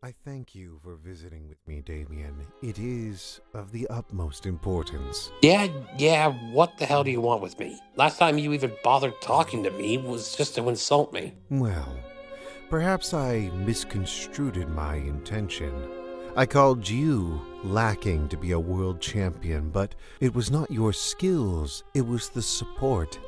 I thank you for visiting with me, Damien. It is of the utmost importance. Yeah, what the hell do you want with me? Last time you even bothered talking to me was just to insult me. Well, perhaps I misconstrued my intention. I called you lacking to be a world champion, but it was not your skills, it was the support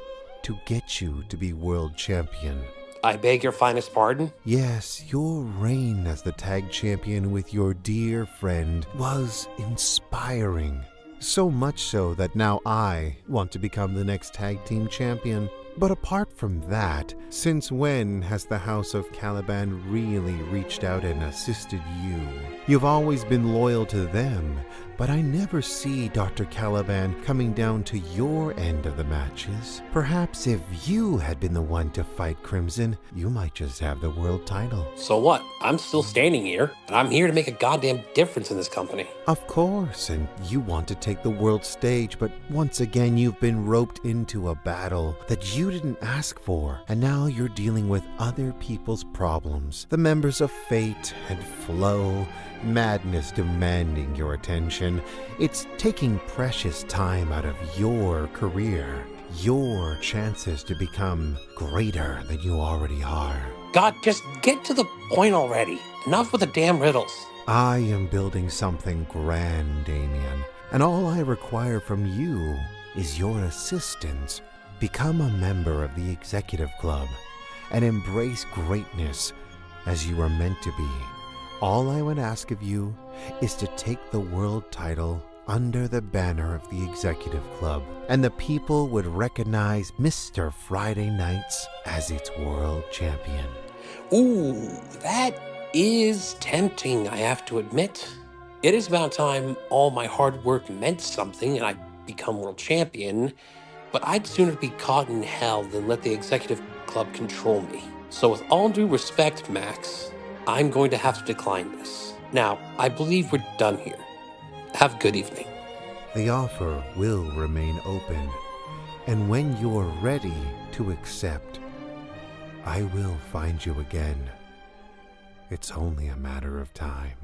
to get you to be world champion. I beg your finest pardon? Yes, your reign as the tag champion with your dear friend was inspiring. So much so that now I want to become the next tag team champion. But apart from that, since when has the House of Caliban really reached out and assisted you? You've always been loyal to them, but I never see Dr. Caliban coming down to your end of the matches. Perhaps if you had been the one to fight Crimson, you might just have the world title. So what? I'm still standing here, and I'm here to make a goddamn difference in this company. Of course, and you want to take the world stage, but once again you've been roped into a battle that you didn't ask for, and now you're dealing with other people's problems. The members of Fate and Flow, madness demanding your attention. It's taking precious time out of your career, your chances to become greater than you already are. God, just get to the point already. Enough with the damn riddles. I am building something grand, Damien, and all I require from you is your assistance. Become a member of the Executive Club and embrace greatness as you are meant to be. All I would ask of you is to take the world title under the banner of the Executive Club, and the people would recognize Mr. Friday Nights as its world champion. Ooh, that is tempting, I have to admit. It is about time all my hard work meant something and I become world champion, but I'd sooner be caught in hell than let the Executive Club control me. So with all due respect, Max, I'm going to have to decline this. Now, I believe we're done here. Have a good evening. The offer will remain open, and when you're ready to accept, I will find you again. It's only a matter of time.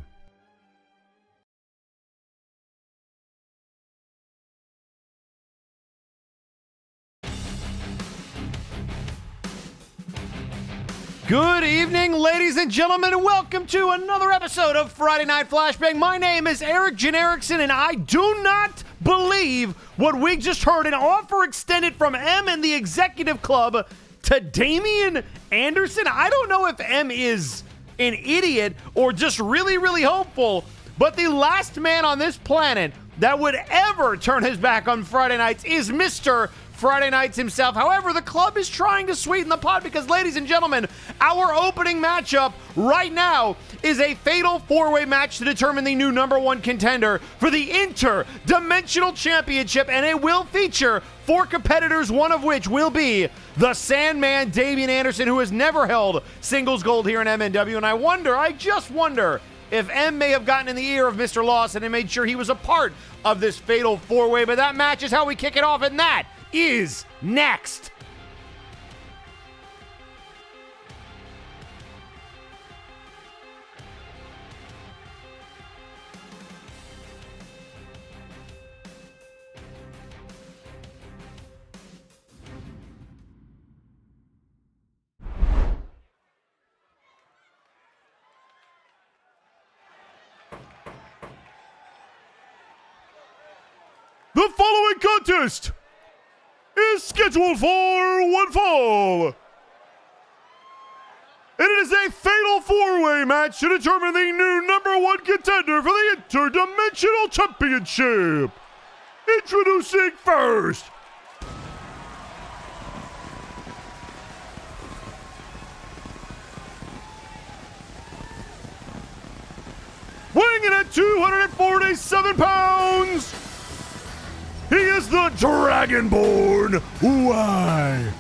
Good evening, ladies and gentlemen, and welcome to another episode of Friday Night Flashbang. My name is Eric Jan Erickson, and I do not believe what we just heard. An offer extended from M and the Executive Club to Damian Anderson. I don't know if M is an idiot or just really, really hopeful, but the last man on this planet that would ever turn his back on Friday nights is Mr. Friday Nights himself. However, the club is trying to sweeten the pot because, ladies and gentlemen, our opening matchup right now is a fatal four-way match to determine the new #1 contender for the Interdimensional Championship, and it will feature 4 competitors, one of which will be the Sandman, Damian Anderson, who has never held singles gold here in MNW, and I just wonder if M may have gotten in the ear of Mr. Lawson and made sure he was a part of this fatal four-way, but that match is how we kick it off, and that is next. The following contest is scheduled for one fall, and it is a fatal four-way match to determine the new #1 contender for the Interdimensional Championship. Introducing first, weighing in at 247 pounds, he is the Dragonborn Wily.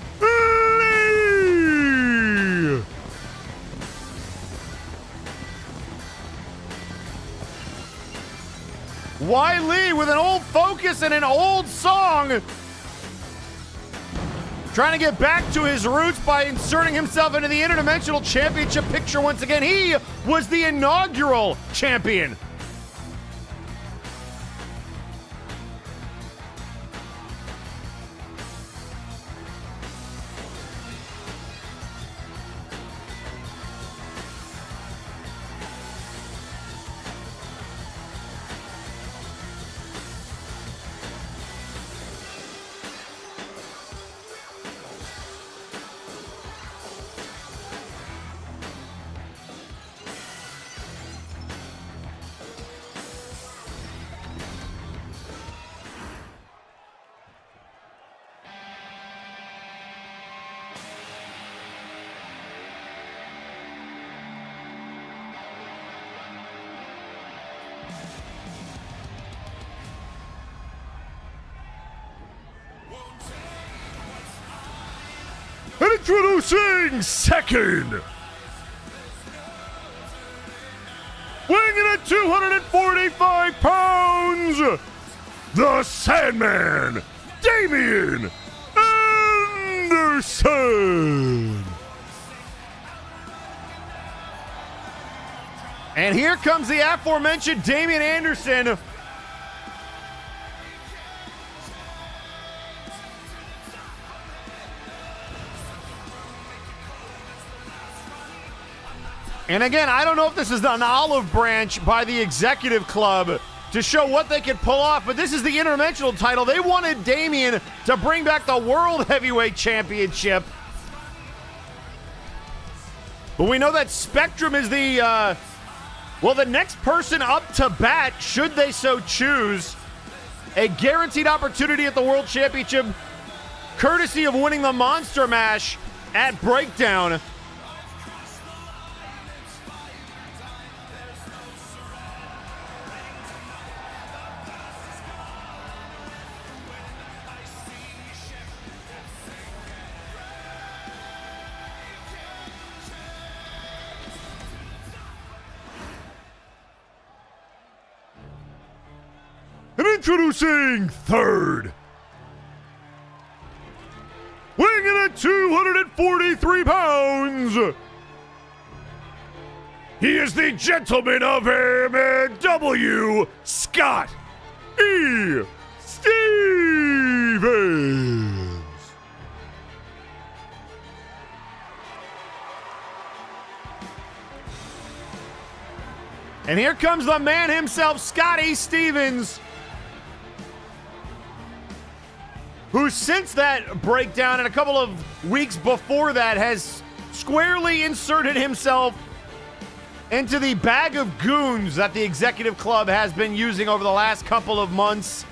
Wily with an old focus and an old song. trying to get back to his roots by inserting himself into the Interdimensional Championship picture once again. He was the inaugural champion. And introducing second, weighing in at 245 pounds, the Sandman, Damian Anderson. And here comes the aforementioned Damian Anderson. And again, I don't know if this is an olive branch by the executive club to show what they could pull off, but this is the interdimensional title. They wanted Damian to bring back the World Heavyweight Championship. But we know that Spectrum is the next person up to bat, should they so choose. A guaranteed opportunity at the World Championship, courtesy of winning the Monster Mash at Breakdown. And introducing third, weighing in at 243 pounds, he is the gentleman of MNW, Scott E. Stevens. And here comes the man himself, Scotty Stevens, who since that breakdown and a couple of weeks before that has squarely inserted himself into the bag of goons that the executive club has been using over the last couple of months.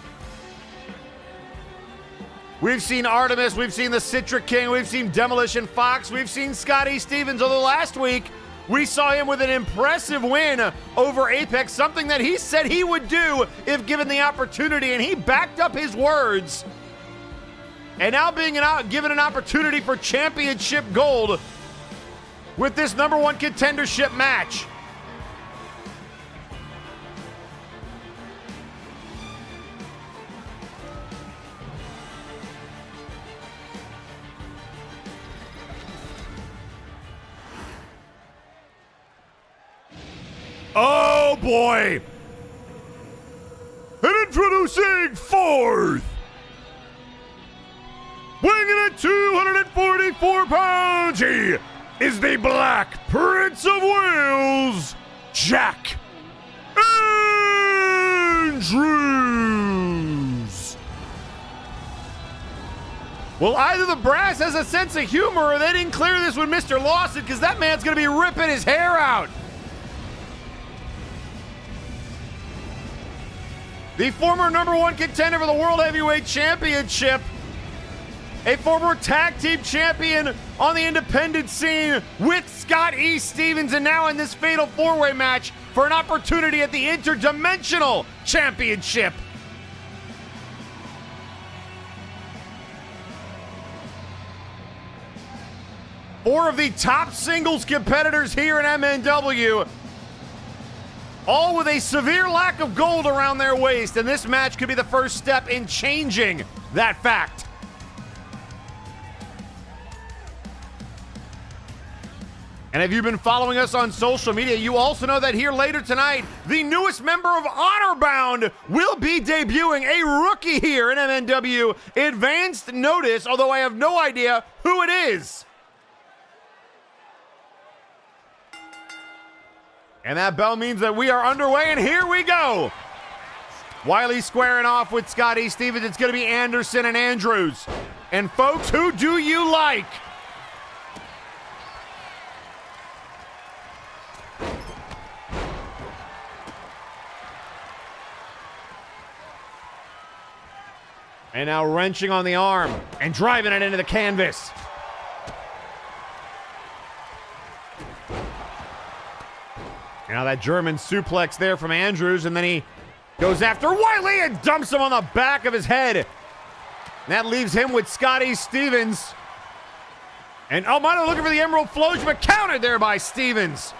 We've seen Artemis, we've seen the Citric King, we've seen Demolition Fox, we've seen Scotty Stevens, although last week we saw him with an impressive win over Apex, something that he said he would do if given the opportunity, and he backed up his words. And now being given an opportunity for championship gold with this #1 contendership match. Oh boy! And introducing fourth, weighing in at 244 pounds, he is the Black Prince of Wales, Jack Andrews. Well, either the brass has a sense of humor or they didn't clear this with Mr. Lawson, because that man's going to be ripping his hair out. The former #1 contender for the World Heavyweight Championship, a former tag team champion on the independent scene with Scott E. Stevens, and now in this fatal four-way match for an opportunity at the Interdimensional Championship. Four of the top singles competitors here in MNW, all with a severe lack of gold around their waist, and this match could be the first step in changing that fact. And if you've been following us on social media, you also know that here later tonight, the newest member of Honor Bound will be debuting, a rookie here in MNW Advanced Notice, although I have no idea who it is. And that bell means that we are underway, and here we go. Wiley squaring off with Scotty Stevens. It's going to be Anderson and Andrews. And folks, who do you like? And now wrenching on the arm and driving it into the canvas. Now that German suplex there from Andrews, and then he goes after Wiley and dumps him on the back of his head. And that leaves him with Scotty Stevens. And Almano looking for the Emerald Flourish, but countered there by Stevens.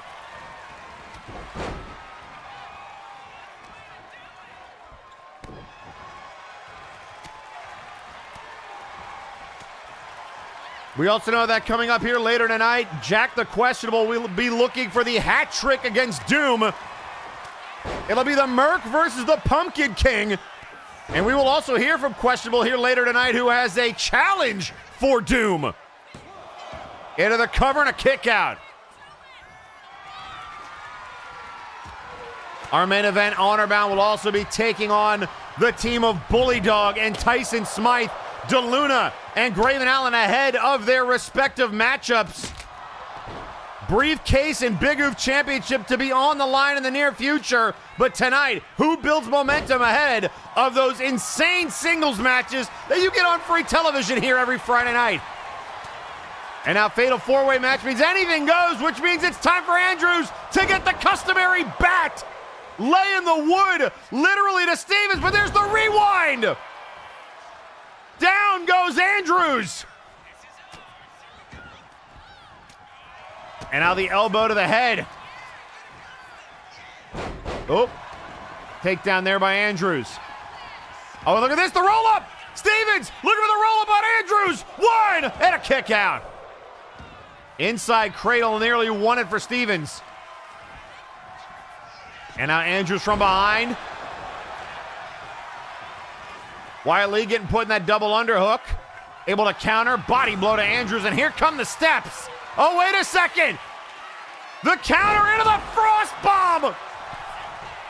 We also know that coming up here later tonight, Jack the Questionable will be looking for the hat trick against Doom. It'll be the Merc versus the Pumpkin King. And we will also hear from Questionable here later tonight, who has a challenge for Doom. Into the cover and a kick out. Our main event, Honor Bound, will also be taking on the team of Bully Dog and Tyson Smythe, DeLuna, and Graven Allen ahead of their respective matchups. Briefcase and Big Oof Championship to be on the line in the near future. But tonight, who builds momentum ahead of those insane singles matches that you get on free television here every Friday night? And now Fatal 4-Way match means anything goes, which means it's time for Andrews to get the customary bat. Lay in the wood, literally to Stevens, but there's the rewind. Down goes Andrews. And now the elbow to the head. Oh, takedown there by Andrews. Oh, look at this, the roll-up. Stevens looking for the roll-up on Andrews. One, and a kick out. Inside cradle, nearly won it for Stevens. And now Andrews from behind. Wiley getting put in that double underhook. Able to counter, body blow to Andrews, and here come the steps. Oh, wait a second. The counter into the frost bomb.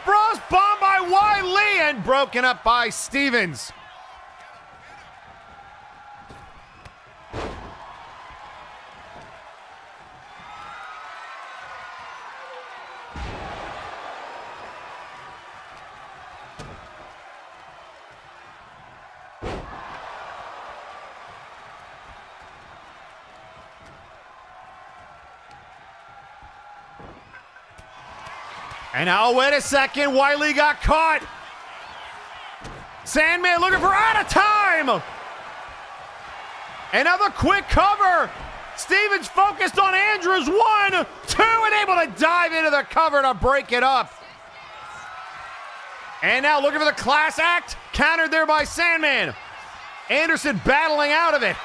Frost bomb by Wiley and broken up by Stevens. And now, wait a second, Wiley got caught. Sandman looking for out of time. Another quick cover. Stevens focused on Andrews. 1, 2, and able to dive into the cover to break it up. And now looking for the class act. Countered there by Sandman. Anderson battling out of it.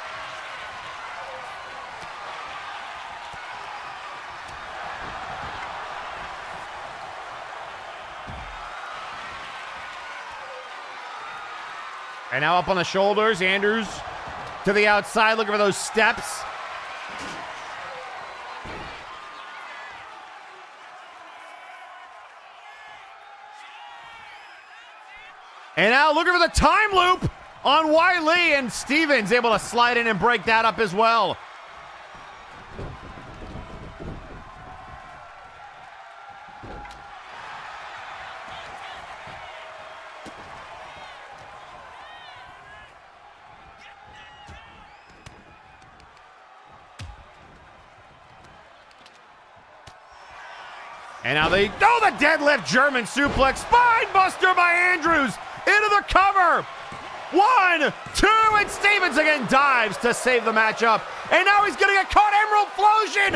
And now up on the shoulders, Andrews to the outside, looking for those steps. And now looking for the time loop on Wiley, and Stevens able to slide in and break that up as well. And now the deadlift German suplex, spine buster by Andrews, into the cover. 1, 2, and Stevens again dives to save the matchup. And now he's gonna get caught, Emerald Flosion.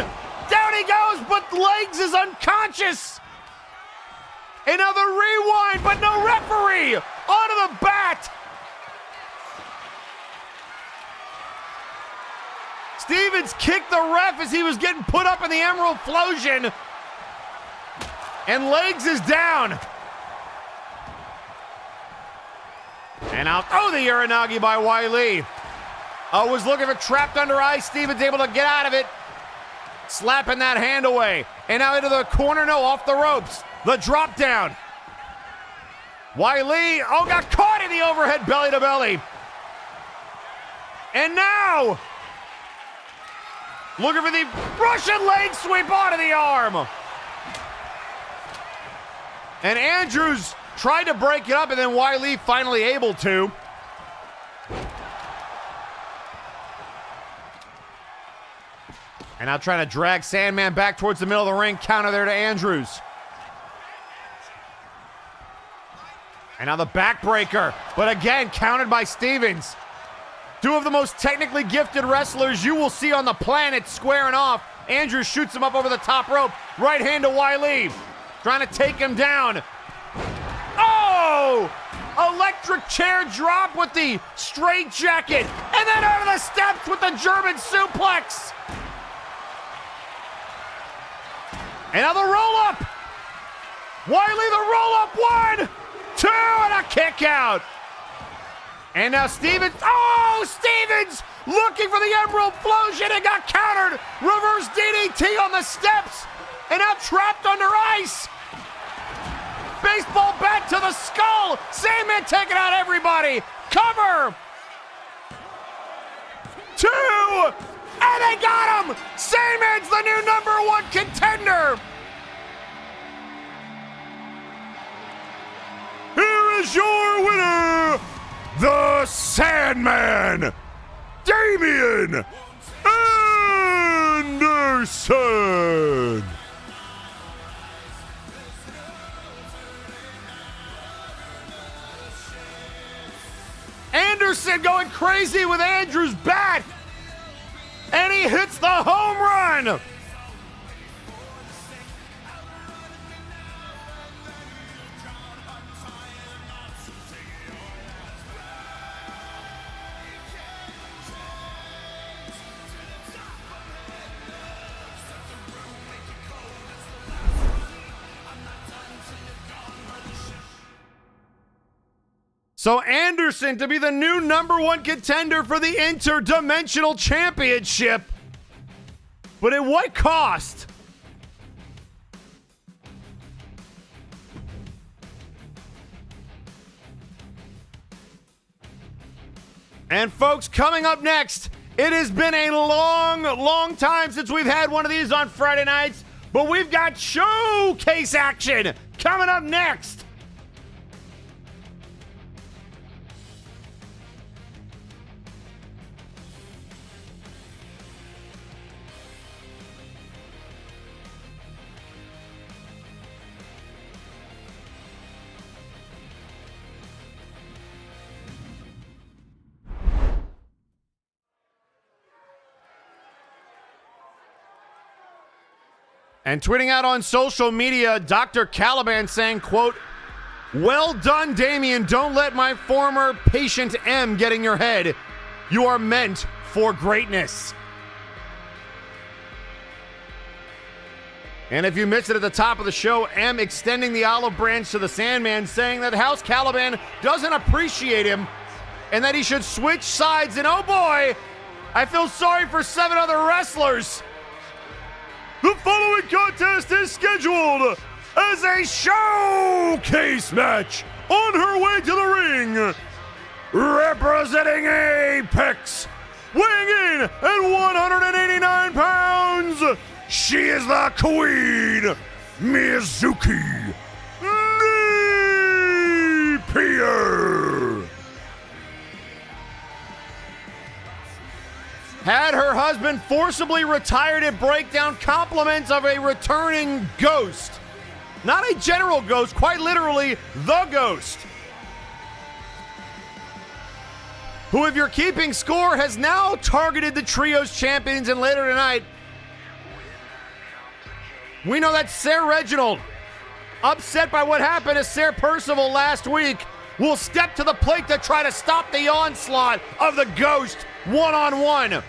Down he goes, but Legs is unconscious. Another rewind, but no referee. Onto the bat. Stevens kicked the ref as he was getting put up in the Emerald Flosion. And Legs is down. And out. Oh, the Uranagi by Wiley. Was looking for trapped under ice. Stevens able to get out of it. Slapping that hand away. And now into the corner. No, off the ropes. The drop down. Wiley, got caught in the overhead belly to belly. And now, looking for the Russian leg sweep onto the arm. And Andrews tried to break it up, and then Wiley finally able to. And now trying to drag Sandman back towards the middle of the ring. Counter there to Andrews. And now the backbreaker, but again countered by Stevens. Two of the most technically gifted wrestlers you will see on the planet squaring off. Andrews shoots him up over the top rope. Right hand to Wiley. Trying to take him down. Oh! Electric chair drop with the straight jacket. And then over the steps with the German suplex. And now the roll up. Wiley the roll up. 1, 2, and a kick out. And now Stevens, Stevens looking for the Emerald Flosion and got countered. Reverse DDT on the steps and now trapped under ice. Baseball bat to the skull. Sandman taking out everybody. Cover. 2, and they got him. Sandman's the new #1 contender. Here is your winner, the Sandman, Damian Anderson. Anderson going crazy with Andrews' bat, and he hits the home run. So Anderson to be the new #1 contender for the Interdimensional Championship. But at what cost? And folks, coming up next, it has been a long time since we've had one of these on Friday nights, but we've got showcase action coming up next. And tweeting out on social media, Dr. Caliban saying, quote, "Well done, Damian. Don't let my former patient M get in your head. You are meant for greatness." And if you missed it at the top of the show, M extending the olive branch to the Sandman, saying that House Caliban doesn't appreciate him and that he should switch sides. And oh boy, I feel sorry for 7 other wrestlers. The following contest is scheduled as a showcase match on her way to the ring. Representing Apex, weighing in at 189 pounds, she is the Queen, Mizuki Napier. Had her husband forcibly retired at Breakdown, compliments of a returning ghost. Not a general ghost, quite literally the ghost. Who, if you're keeping score, has now targeted the Trios champions. And later tonight, we know that Sarah Reginald, upset by what happened to Sarah Percival last week, will step to the plate to try to stop the onslaught of the ghost one-on-one.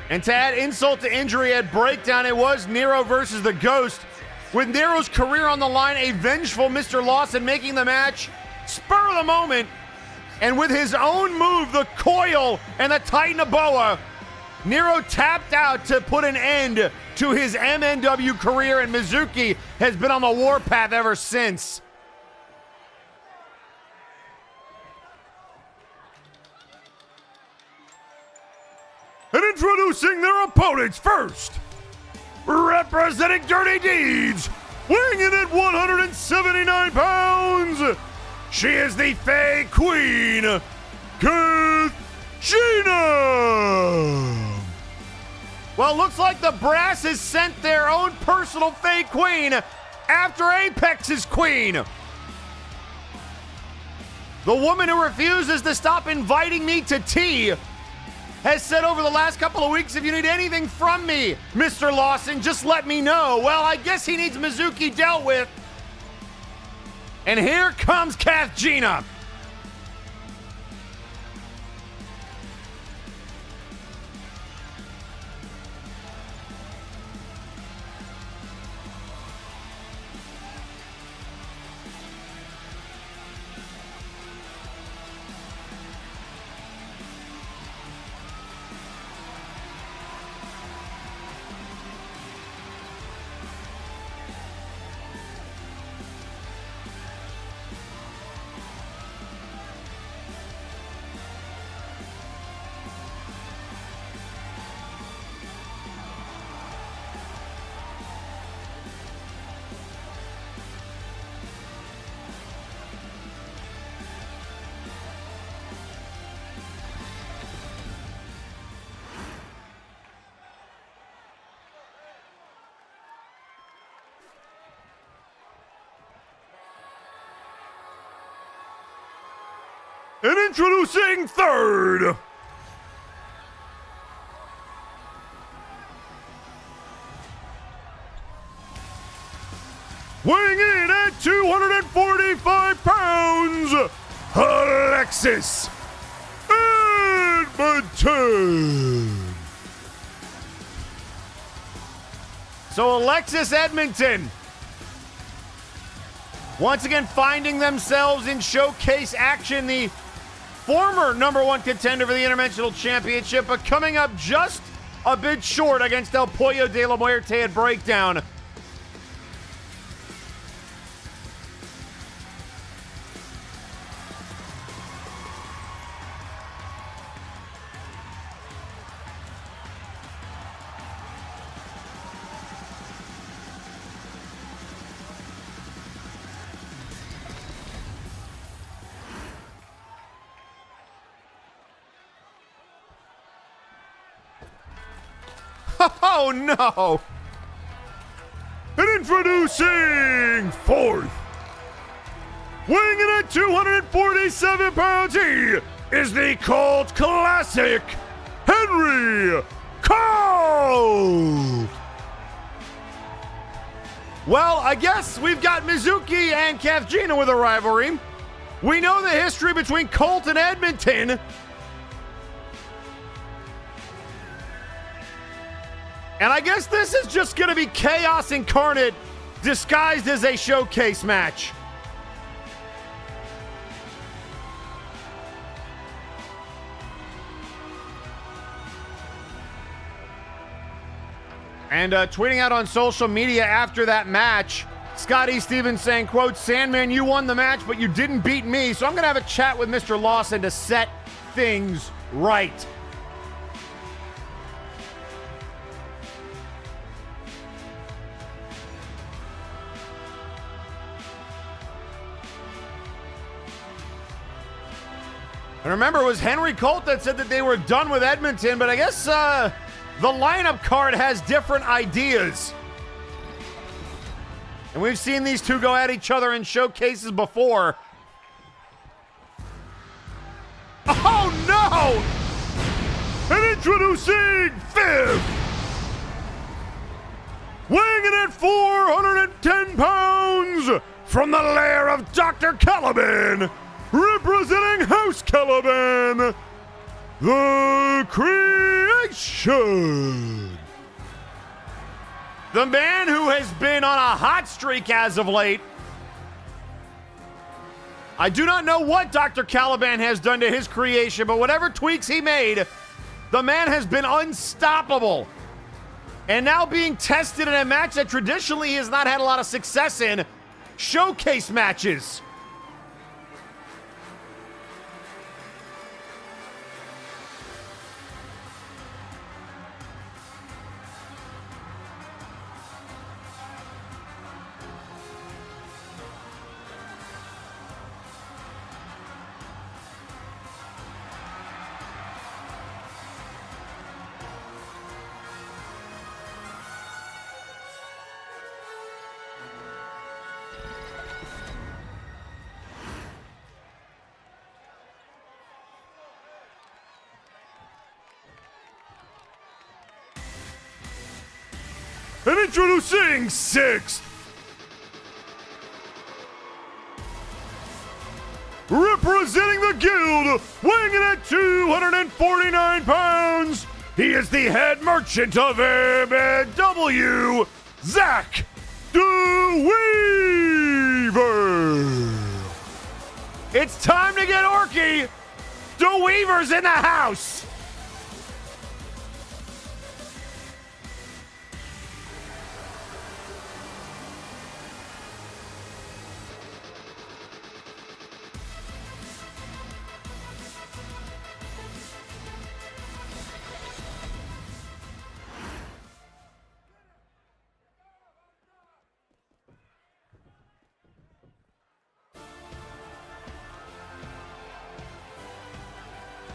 And to add insult to injury at Breakdown, it was Nero versus the Ghost. With Nero's career on the line, a vengeful Mr. Lawson making the match spur of the moment. And with his own move, the coil and the Titanoboa, Nero tapped out to put an end to his MNW career, and Mizuki has been on the warpath ever since. And introducing their opponents first, representing Dirty Deeds, weighing in at 179 pounds, she is the Fae Queen, Kathina. Well, looks like the Brass has sent their own personal Fae Queen after Apex's Queen. The woman who refuses to stop inviting me to tea has said over the last couple of weeks, if you need anything from me, Mr. Lawson, just let me know. Well, I guess he needs Mizuki dealt with. And here comes Kathina. And introducing third, weighing in at 245 pounds, Alexis Edmonton. So Alexis Edmonton, once again finding themselves in showcase action, the former #1 contender for the Interdimensional Championship, but coming up just a bit short against El Pollo de la Muerte at Breakdown. Oh no! And introducing fourth, weighing in at 247 pounds, he is the cult classic, Henry Colt! Well, I guess we've got Mizuki and Kathina with a rivalry. We know the history between Colt and Edmonton. And I guess this is just going to be chaos incarnate, disguised as a showcase match. And tweeting out on social media after that match, Scotty Stevens saying, quote, "Sandman, you won the match, but you didn't beat me, so I'm going to have a chat with Mr. Lawson to set things right." And remember, it was Henry Colt that said that they were done with Edmonton, but I guess the lineup card has different ideas. And we've seen these two go at each other in showcases before. Oh no! And introducing fifth, weighing in at 410 pounds, from the lair of Dr. Caliban, representing House Caliban, The Creation. The man who has been on a hot streak as of late. I do not know what Dr. Caliban has done to his creation, but whatever tweaks he made, the man has been unstoppable. And now being tested in a match that traditionally he has not had a lot of success in, showcase matches. And introducing sixth, representing the Guild, weighing in at 249 pounds, he is the head merchant of MNW, Zach the Weaver. It's time to get orky. The Weaver's in the house.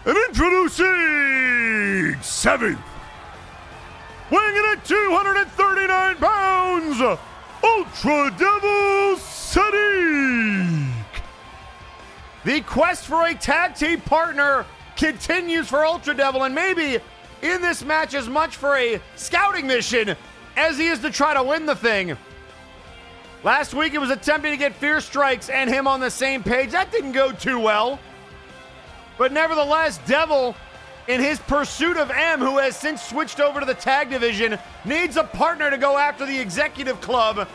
And introducing seventh, weighing in at 239 pounds, Ultra Devil Sadiq. The quest for a tag team partner continues for Ultra Devil, and maybe in this match as much for a scouting mission as he is to try to win the thing. Last week it was attempting to get Fierce Strikes and him on the same page. That didn't go too well. But nevertheless, Devil, in his pursuit of M, who has since switched over to the tag division, needs a partner to go after the Executive Club.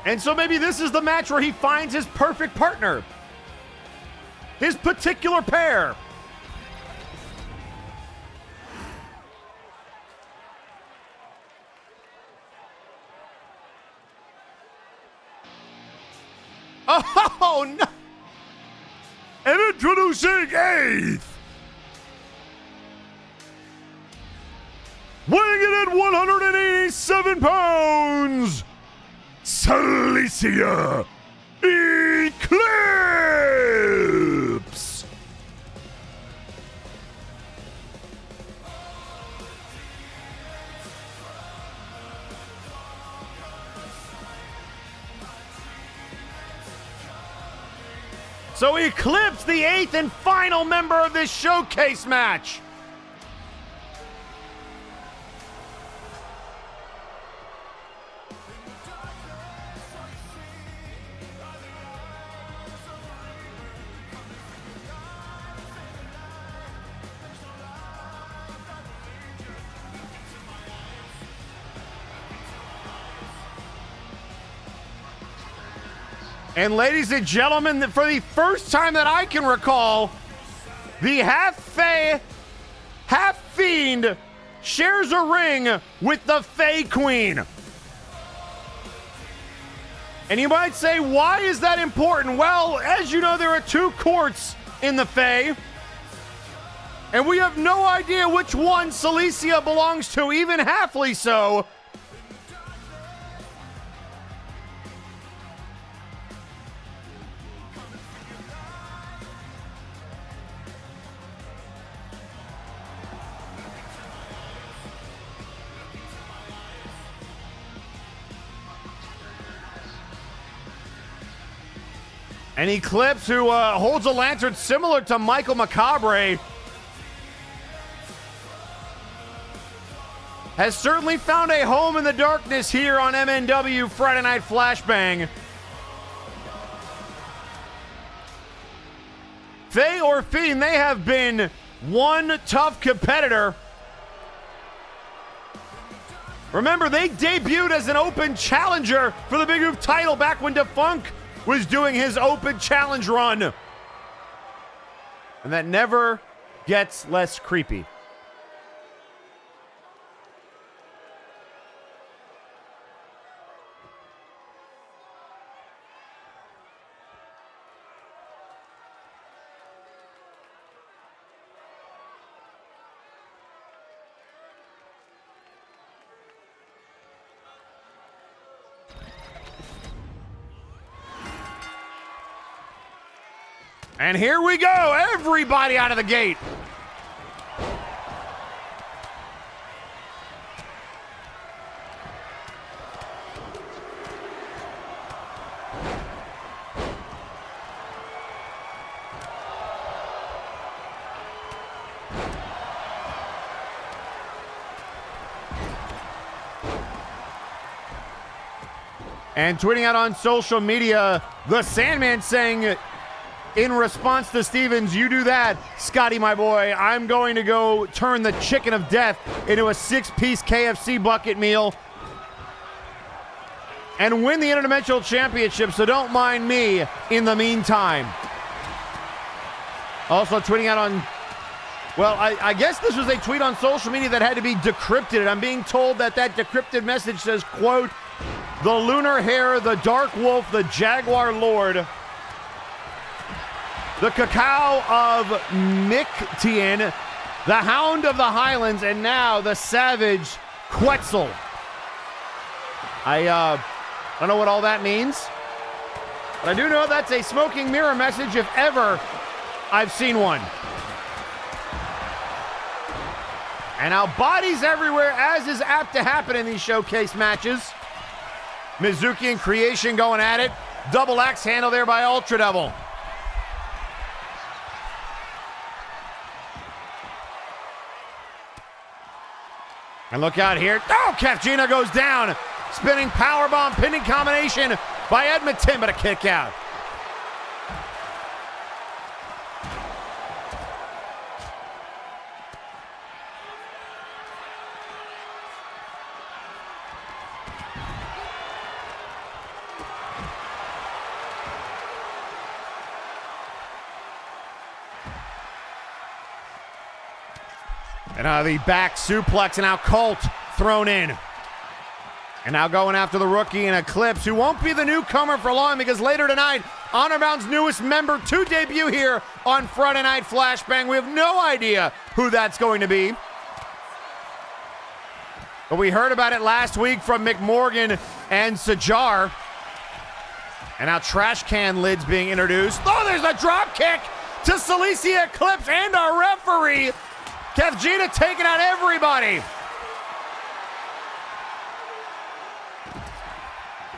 And so maybe this is the match where he finds his perfect partner. His particular pair. Oh, no. And introducing eighth, weighing in at 187 pounds, Celicia Eclipse. So Eclipse, the eighth and final member of this showcase match. And ladies and gentlemen, for the first time that I can recall, the half-Fae, half-Fiend shares a ring with the Fae Queen. And you might say, why is that important? Well, as you know, there are two courts in the Fae. And we have no idea which one Celicia belongs to, even halfly so. And Eclipse, who holds a lantern similar to Michael Macabre, has certainly found a home in the darkness here on MNW Friday Night Flashbang. Faye or Fiend, they have been one tough competitor. Remember, they debuted as an open challenger for the Big Move title back when Defunct was doing his open challenge run. And that never gets less creepy. And here we go, everybody out of the gate. And tweeting out on social media, the Sandman saying, in response to Stevens, you do that, Scotty, my boy. I'm going to go turn the chicken of death into a 6-piece KFC bucket meal and win the Interdimensional Championship, so don't mind me in the meantime. Also tweeting out on, well, I guess this was a tweet on social media that had to be decrypted, and I'm being told that that decrypted message says, quote, the Lunar Hare, the Dark Wolf, the Jaguar Lord, the Cacao of Mictian, the Hound of the Highlands, and now the Savage Quetzal. I don't know what all that means, but I do know that's a smoking mirror message if ever I've seen one. And now bodies everywhere, as is apt to happen in these showcase matches. Mizuki and Creation going at it. Double axe handle there by Ultra Devil. And look out here. Oh, Kefgina goes down. Spinning powerbomb, pinning combination by Edmonton, but a kick out. And the back suplex, and now Colt thrown in. And now going after the rookie in Eclipse, who won't be the newcomer for long because later tonight, Honor Bound's newest member to debut here on Friday Night Flashbang. We have no idea who that's going to be. But we heard about it last week from McMorgan and Sajar. And now trash can lids being introduced. Oh, there's a drop kick to Celicia Eclipse and a referee. Kefgina taking out everybody.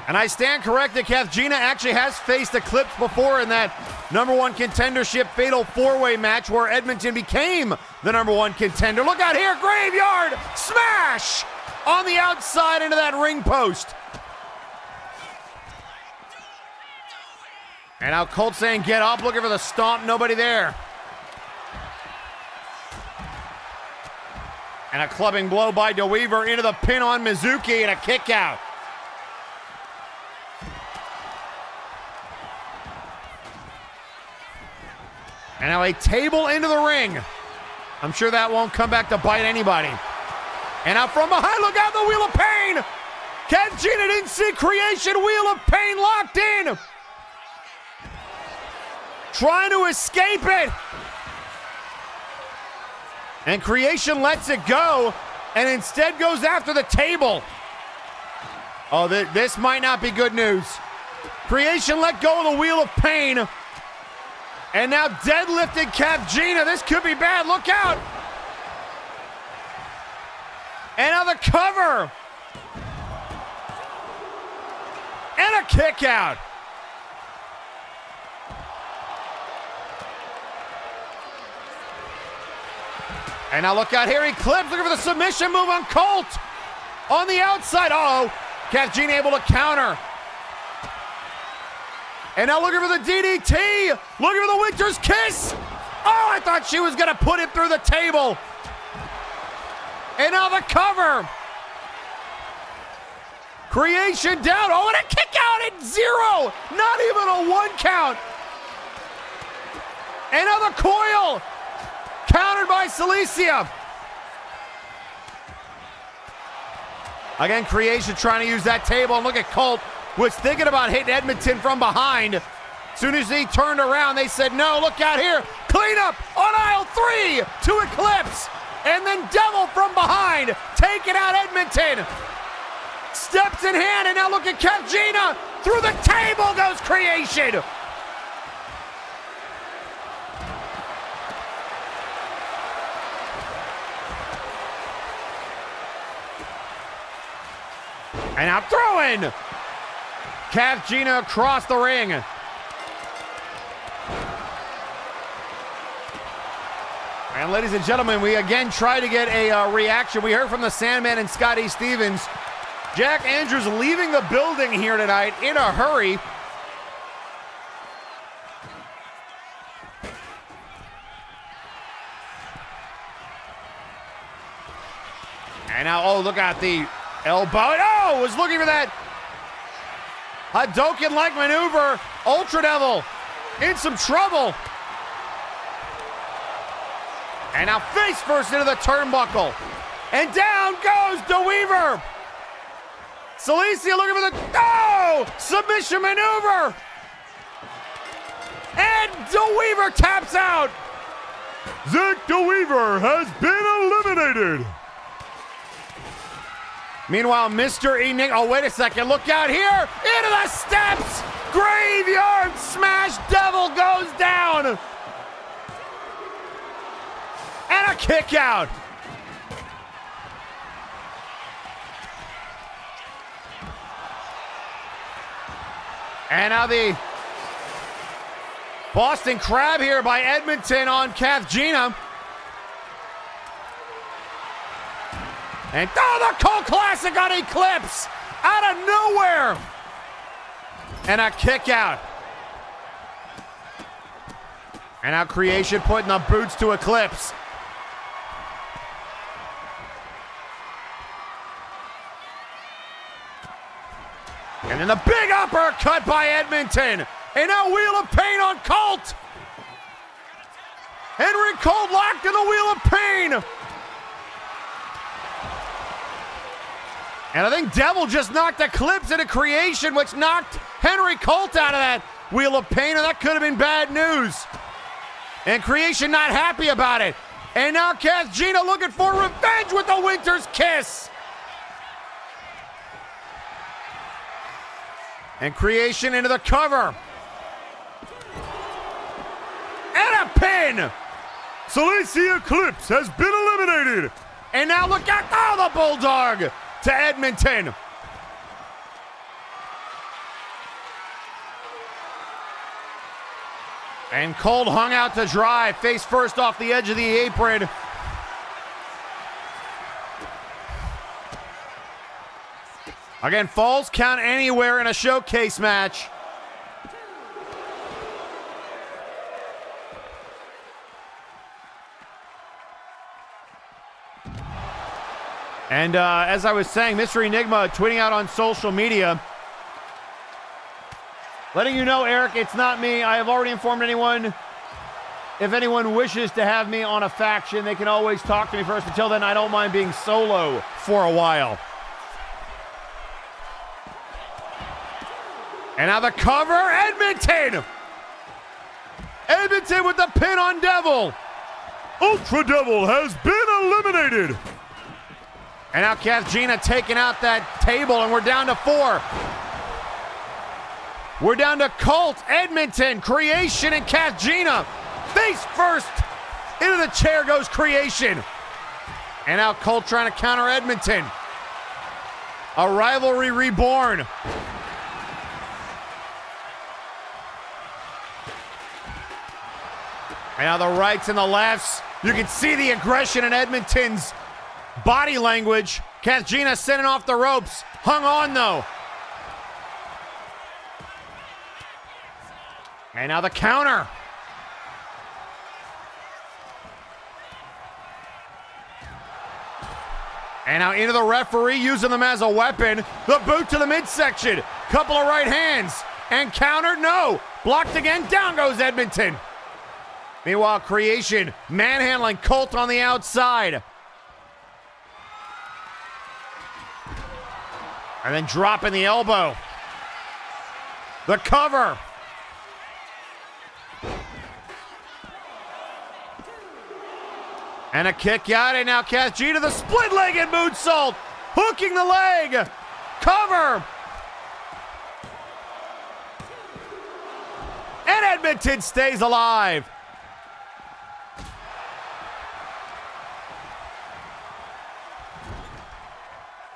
And I stand corrected, Kefgina actually has faced Eclipse before in that #1 contendership fatal 4-way match where Edmonton became the #1 contender. Look out here, Graveyard Smash on the outside into that ring post. And now Colt saying get up, looking for the stomp, nobody there. And a clubbing blow by DeWeaver into the pin on Mizuki and a kick out. And now a table into the ring. I'm sure that won't come back to bite anybody. And now from behind, look out, the Wheel of Pain. Kefgina didn't see Creation, Wheel of Pain locked in. Trying to escape it. And Creation lets it go and instead goes after the table. Oh, this might not be good news. Creation let go of the Wheel of Pain. And now deadlifted Kefgina. This could be bad. Look out. And now the cover. And a kick out. And now look out here, Eclipse looking for the submission move on Colt. On the outside, uh-oh. Kefgina able to counter. And now looking for the DDT. Looking for the Winter's Kiss. Oh, I thought she was going to put it through the table. And now the cover. Creation down. Oh, and a kick out at 0. Not even a 1 count. Another coil. Countered by Celicia. Again, Creation trying to use that table. And look at Colt was thinking about hitting Edmonton from behind. As soon as he turned around, they said, no, look out here. Clean up on aisle 3 to Eclipse. And then Devil from behind, taking out Edmonton. Steps in hand, and now look at Kevgina. Through the table goes Creation. And now throwing. Kevgina across the ring. And ladies and gentlemen, we again try to get a reaction. We heard from the Sandman and Scotty Stevens. Jack Andrews leaving the building here tonight in a hurry. And now, oh, look at the elbow. Oh, was looking for that Hadouken-like maneuver. Ultra Devil in some trouble. And now face first into the turnbuckle. And down goes DeWeaver. Celicia looking for the, oh, submission maneuver. And DeWeaver taps out. Zach DeWeaver has been eliminated. Meanwhile, Mr. Enigma, oh, wait a second, look out here. Into the steps. Graveyard smash. Devil goes down. And a kick out. And now the Boston Crab here by Edmonton on Kevgina. And oh, the Colt Classic on Eclipse out of nowhere. And a kick out. And now Creation putting the boots to Eclipse. And then the big uppercut by Edmonton. And now Wheel of Pain on Colt. Henry Colt locked in the Wheel of Pain. And I think Devil just knocked Eclipse into Creation, which knocked Henry Colt out of that Wheel of Pain, and that could have been bad news. And Creation not happy about it. And now Kevgina looking for revenge with the Winter's Kiss. And Creation into the cover. And a pin. Celicia Eclipse has been eliminated. And now look out, oh, the Bulldog to Edmonton. And Colt hung out to dry, face first off the edge of the apron. Again, falls count anywhere in a showcase match. And as I was saying, Mr. Enigma tweeting out on social media, letting you know, Eric, it's not me. I have already informed anyone. If anyone wishes to have me on a faction, they can always talk to me first. Until then, I don't mind being solo for a while. And now the cover, Edmonton! Edmonton with the pin on Devil. Ultra Devil has been eliminated. And now Kevgina taking out that table, and we're down to 4. We're down to Colt, Edmonton, Creation, and Kevgina. Face first. Into the chair goes Creation. And now Colt trying to counter Edmonton. A rivalry reborn. And now the rights and the lefts. You can see the aggression in Edmonton's body language. Kevgina sending off the ropes. Hung on though. And now the counter. And now into the referee, using them as a weapon. The boot to the midsection. Couple of right hands. And countered, no. Blocked again, down goes Edmonton. Meanwhile, Creation manhandling Colt on the outside. And then dropping the elbow. The cover. And a kick out, and now Casgina, the split-legged moonsault, hooking the leg, cover. And Edmonton stays alive.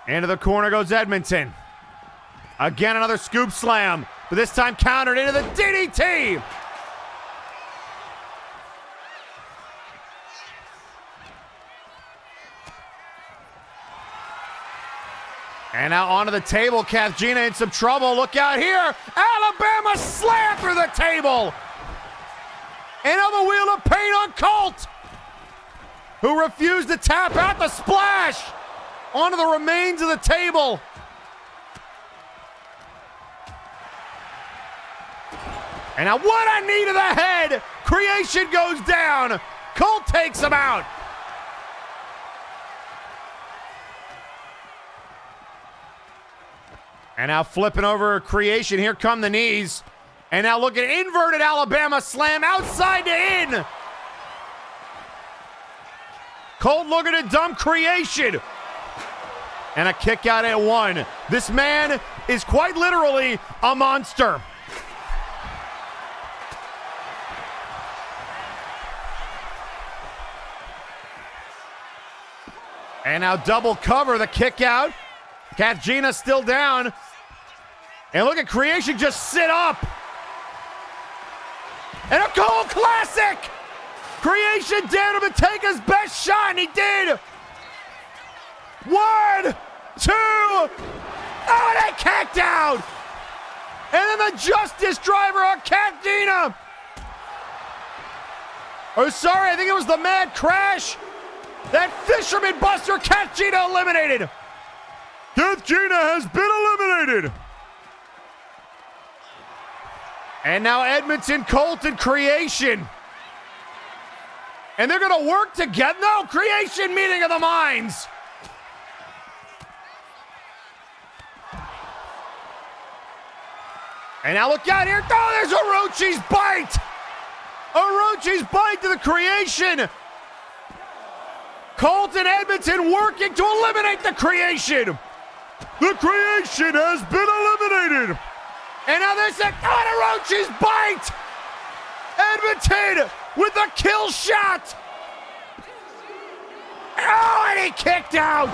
Into the corner goes Edmonton. Again, another scoop slam, but this time countered into the DDT. And now onto the table, Casgina in some trouble. Look out here. Alabama slam through the table. Another wheel of pain on Colt, who refused to tap out. The splash onto the remains of the table. And now what a knee to the head. Creation goes down. Colt takes him out. And now flipping over Creation. Here come the knees. And now look at inverted Alabama slam outside to in. Colt looking to dump Creation. And a kick out at one. This man is quite literally a monster. And now double cover, the kick out. Casgina still down. And look at Creation just sit up. And a Colt classic. Creation dared him to take his best shot, and he did. 1, 2. Oh, and a kicked out. And then the Justice Driver on Casgina. Oh, sorry, I think it was the Mad Crash. That Fisherman Buster, Casgina eliminated. Casgina has been eliminated. And now Edmonton, Colt, and Creation. And they're going to work together. No, Creation meeting of the minds. And now look out here. Oh, there's Orochi's bite. Orochi's bite to the Creation. Colt and Edmonton working to eliminate the Creation. The Creation has been eliminated. And now there's a Orochi's bite. Edmonton with the kill shot. Oh, and he kicked out.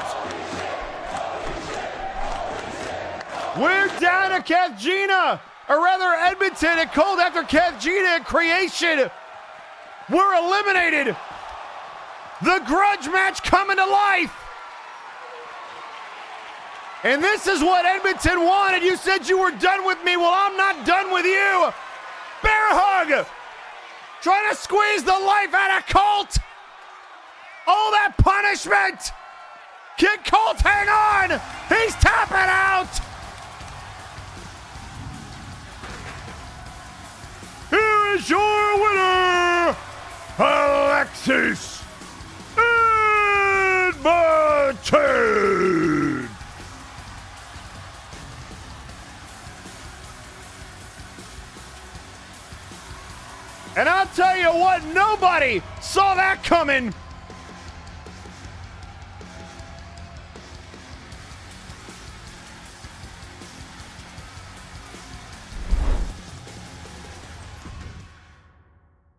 We're down to Casgina, or rather Edmonton and Colt after Casgina and Creation were eliminated. The grudge match coming to life. And this is what Edmonton wanted. You said you were done with me. Well, I'm not done with you. Bear hug. Trying to squeeze the life out of Colt. Oh, that punishment. Kid Colt, hang on. He's tapping out. Here is your winner, Alexis Edmonton. And I'll tell you what, nobody saw that coming.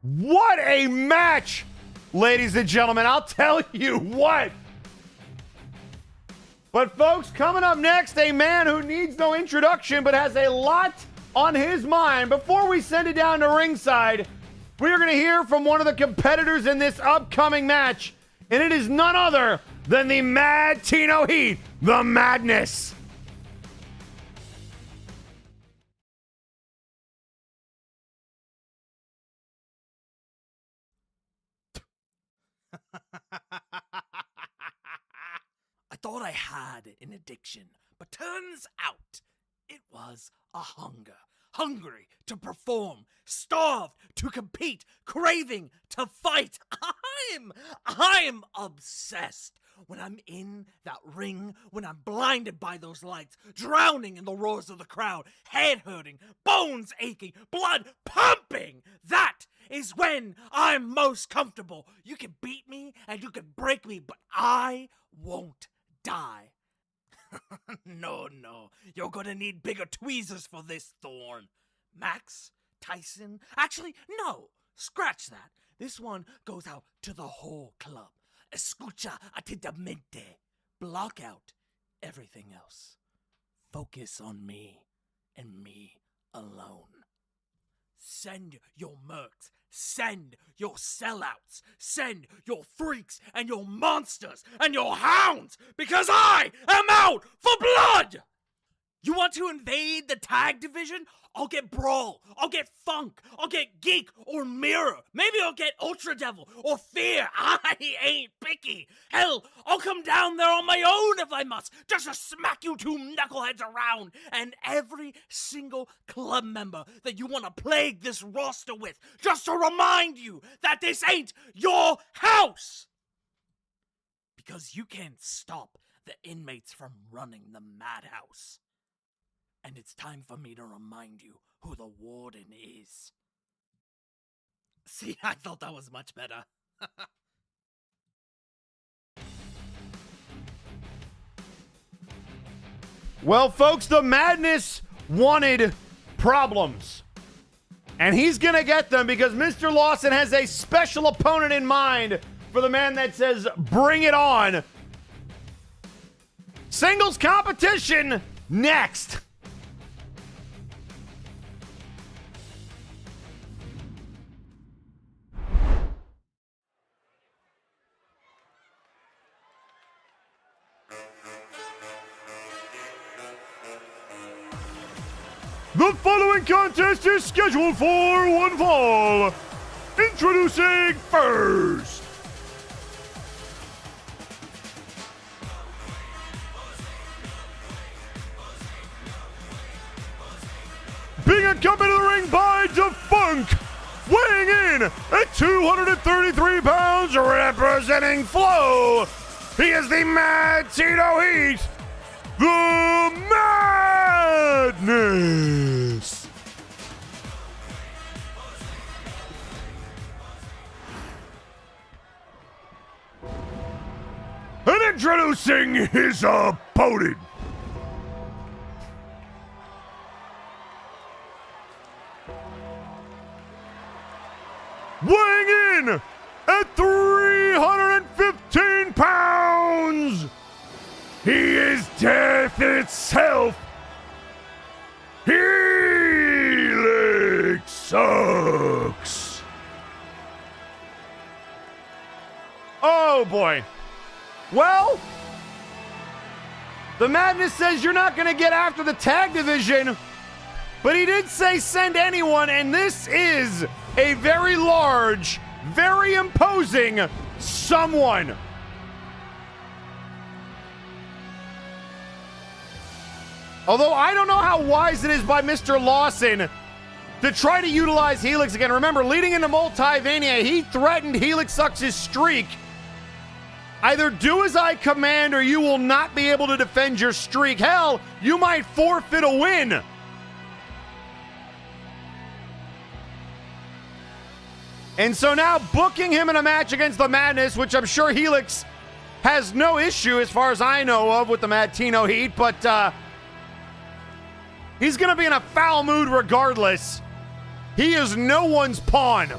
What a match, ladies and gentlemen. I'll tell you what. But folks, coming up next, a man who needs no introduction but has a lot on his mind. Before we send it down to ringside, we are going to hear from one of the competitors in this upcoming match, and it is none other than the Mad Tino Heath, the Madness. I thought I had an addiction, but turns out it was a hunger. Hungry to perform, starved to compete, craving to fight. I'm obsessed. When I'm in that ring, when I'm blinded by those lights, drowning in the roars of the crowd, head hurting, bones aching, blood pumping, that is when I'm most comfortable. You can beat me and you can break me, but I won't die. No, you're gonna need bigger tweezers for this, Thorn. Max? Tyson? Actually, no, scratch that. This one goes out to the whole club. Escucha atentamente. Block out everything else. Focus on me and me alone. Send your mercs. Send your sellouts. Send your freaks and your monsters and your hounds, because I am out for blood! You want to invade the tag division? I'll get Brawl, I'll get Funk, I'll get Geek or Mirror. Maybe I'll get Ultra Devil or Fear. I ain't picky. Hell, I'll come down there on my own if I must, just to smack you two knuckleheads around. And every single club member that you want to plague this roster with, just to remind you that this ain't your house. Because you can't stop the inmates from running the madhouse. And it's time for me to remind you who the warden is. See, I thought that was much better. Well, folks, the Madness wanted problems. And he's going to get them because Mr. Lawson has a special opponent in mind for the man that says, bring it on. Singles competition next. The following contest is scheduled for one fall. Introducing first. Being accompanied to the ring by Defunk, weighing in at 233 pounds, representing Flow. He is the Mad Tito Heat, the Madness. And introducing his opponent, weighing in at 315 pounds, he is death itself. Helix sucks. Oh, boy. Well, the Madness says you're not going to get after the tag division, but he did say send anyone, and this is a very large, very imposing someone. Although I don't know how wise it is by Mr. Lawson to try to utilize Helix again. Remember, leading into Multivania, he threatened Helix Sucks' streak. Either do as I command or you will not be able to defend your streak. Hell, you might forfeit a win. And so now booking him in a match against the Madness, which I'm sure Helix has no issue as far as I know of with the Mad Tino Heat, but he's going to be in a foul mood regardless. He is no one's pawn.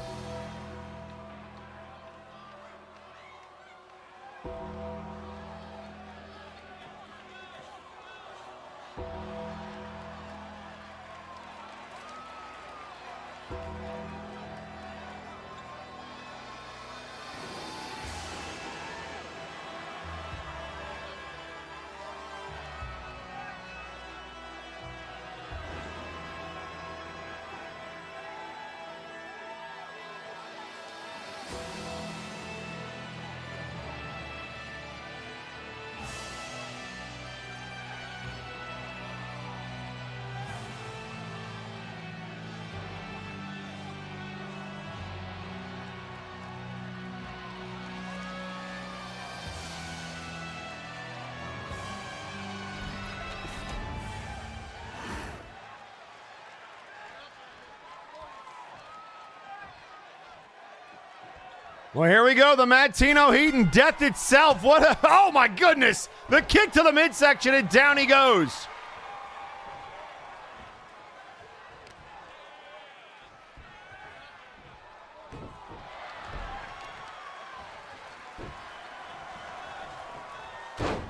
Well, here we go. The Latino Heat and death itself. What a, oh my goodness. The kick to the midsection and down he goes.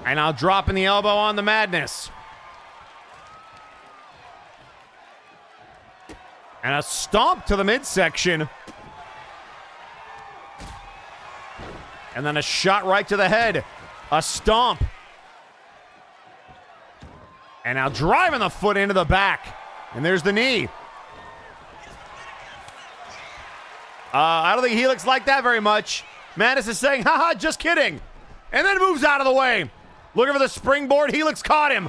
And now dropping the elbow on the Madness. And a stomp to the midsection. And then a shot right to the head. A stomp. And now driving the foot into the back. And there's the knee. I don't think Helix liked that very much. Madness is saying, haha, just kidding. And then moves out of the way. Looking for the springboard. Helix caught him.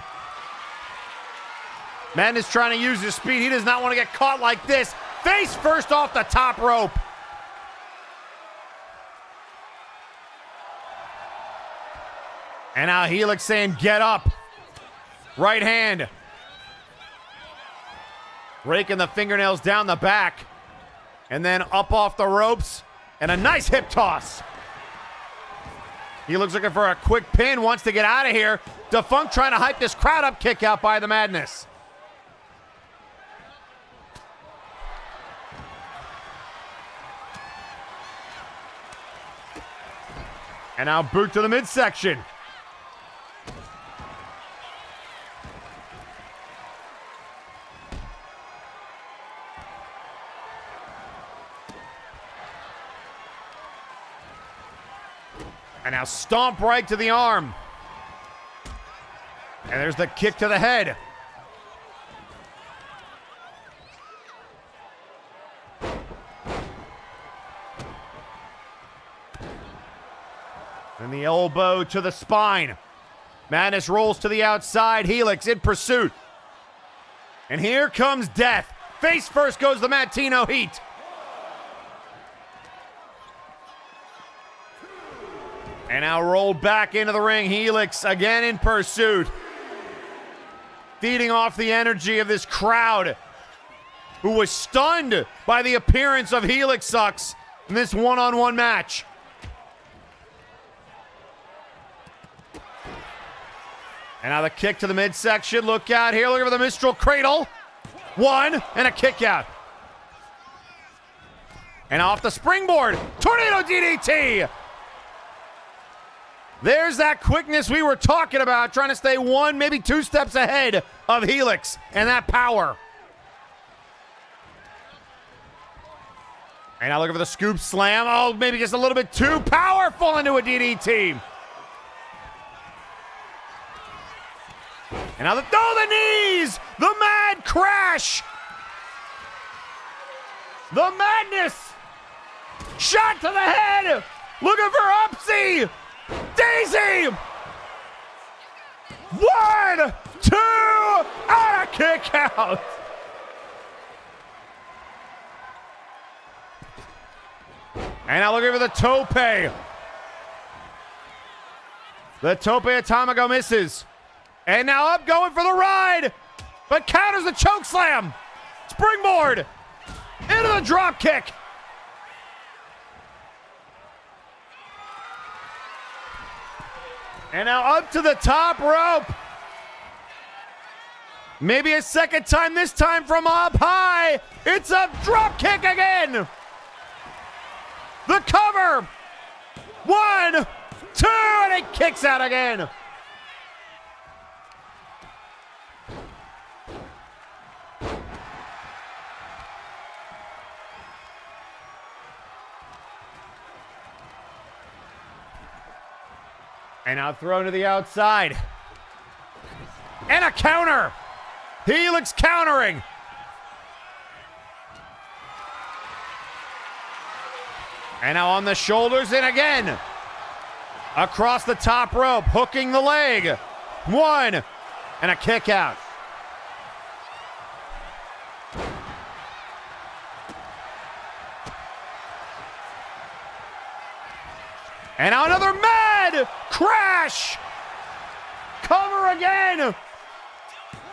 Madness trying to use his speed. He does not want to get caught like this. Face first off the top rope. And now Helix saying, get up. Right hand. Raking the fingernails down the back. And then up off the ropes. And a nice hip toss. Helix looking for a quick pin, wants to get out of here. Defunct trying to hype this crowd up, kick out by the Madness. And now boot to the midsection. And now stomp right to the arm. And there's the kick to the head. And the elbow to the spine. Madness rolls to the outside. Helix in pursuit. And here comes death. Face first goes the Latino Heat. And now rolled back into the ring. Helix again in pursuit. Feeding off the energy of this crowd who was stunned by the appearance of Helix Sucks in this one-on-one match. And now the kick to the midsection. Look out here. Looking for the Mistral Cradle. One and a kick out. And off the springboard. Tornado DDT. There's that quickness we were talking about, trying to stay one, maybe two steps ahead of Helix, and that power. And now looking for the scoop slam. Oh, maybe just a little bit too powerful into a DDT. And now the knees! The mad crash! The Madness! Shot to the head! Looking for Upsy! Daisy! 1, 2, and a kick out! And now looking for the tope. The tope Atomico misses. And now up going for the ride, but counters the choke slam. Springboard into the drop kick. And now up to the top rope. Maybe a second time, this time from up high. It's a drop kick again. The cover. 1, 2, and it kicks out again. And now thrown to the outside. And a counter. Helix countering. And now on the shoulders and again. Across the top rope, hooking the leg. 1, and a kick out. And now another mad crash. Cover again.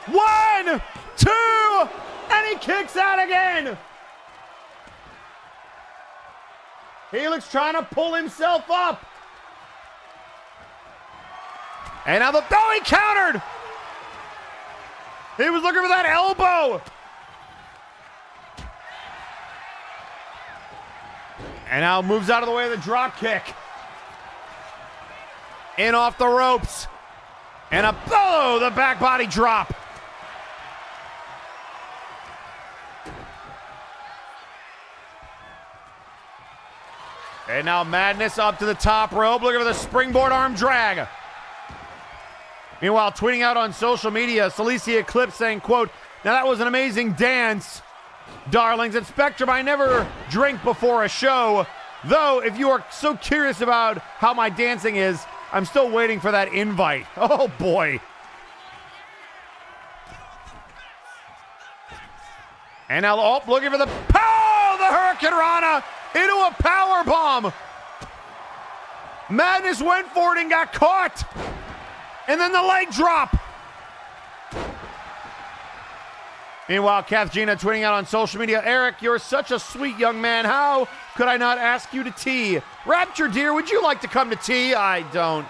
1, 2, and he kicks out again. Helix trying to pull himself up. And now he countered. He was looking for that elbow. And now moves out of the way of the drop kick. In off the ropes. And the back body drop. And now Madness up to the top rope, looking for the springboard arm drag. Meanwhile, tweeting out on social media, Celicia Eclipse saying, quote, "Now that was an amazing dance, darlings. At Spectrum, I never drink before a show. Though, if you are so curious about how my dancing is, I'm still waiting for that invite." Oh, boy. And now, looking for the power, the Hurricane Rana into a power bomb. Madness went for it and got caught. And then the leg drop. Meanwhile, Kath Gina tweeting out on social media, "Eric, you're such a sweet young man. How could I not ask you to tea? Rapture, dear, would you like to come to tea?" I don't.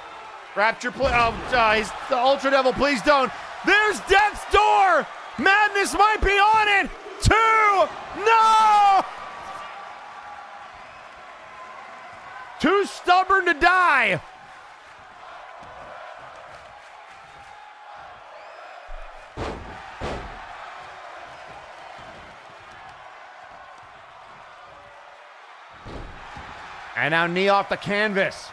Rapture, he's the Ultra Devil, please don't. There's Death's Door. Madness might be on it. 2. No! Too stubborn to die. And now knee off the canvas.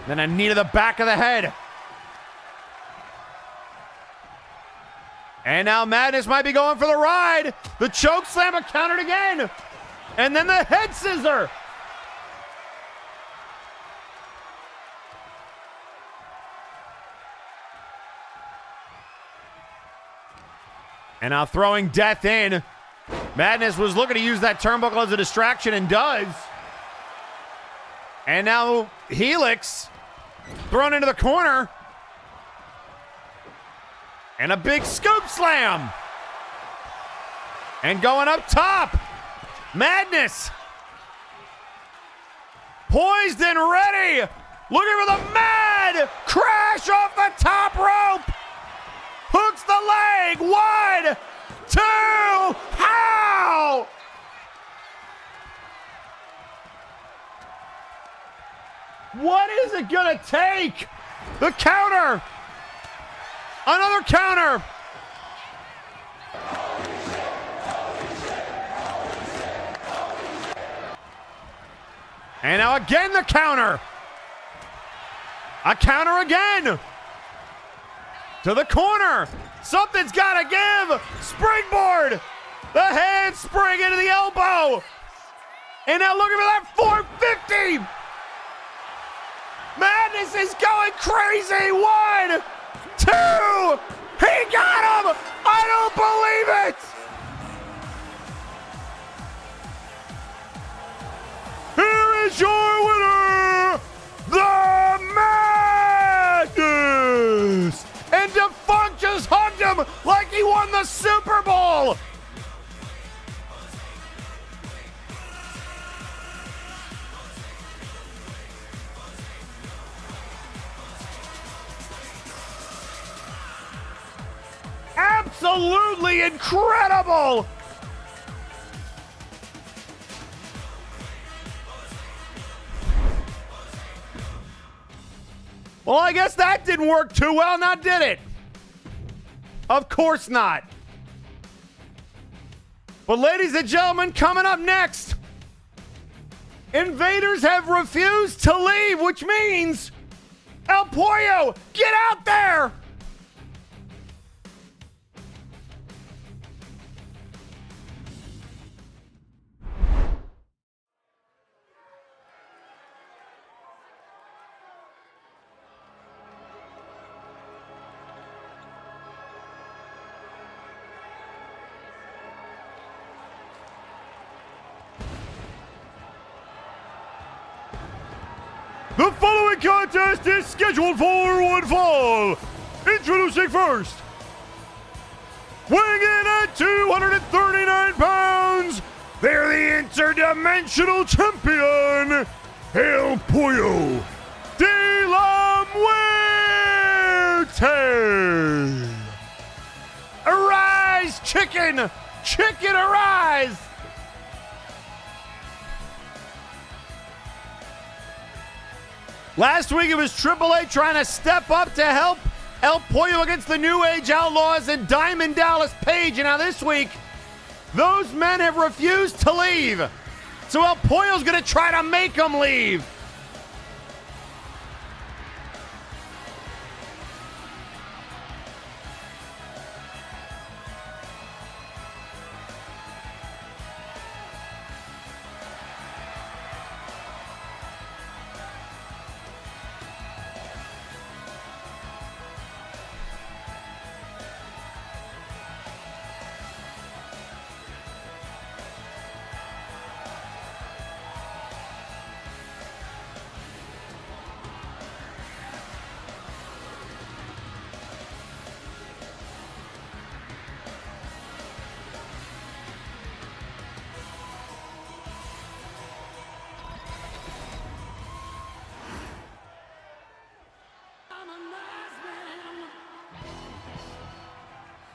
Then a knee to the back of the head. And now Madness might be going for the ride. The choke slam countered again. And then the head scissor. And now throwing Death in. Madness was looking to use that turnbuckle as a distraction and does. And now Helix thrown into the corner. And a big scoop slam. And going up top. Madness. Poised and ready. Looking for the mad crash off the top rope. Hooks the leg. 1, 2. How? What is it gonna take? The counter. Another counter. And now again the counter. A counter again. To the corner. Something's got to give. Springboard. The handspring into the elbow. And now looking for that 450. Madness is going crazy. 1, 2. He got him. I don't believe it. Here is your winner, the Madness. And Defunct just hugged him like he won the Super Bowl. Absolutely incredible. Well, I guess that didn't work too well, now did it? Of course not. But ladies and gentlemen, coming up next, Invaders have refused to leave, which means El Pollo, get out there! The following contest is scheduled for one fall. Introducing first, Weighing in at 239 pounds, they're the interdimensional champion, El Pollo de la Muerte. Arise, chicken! Chicken, arise! Last week it was Triple H trying to step up to help El Pollo against the New Age Outlaws and Diamond Dallas Page. And now this week, those men have refused to leave. So El Pollo's going to try to make them leave.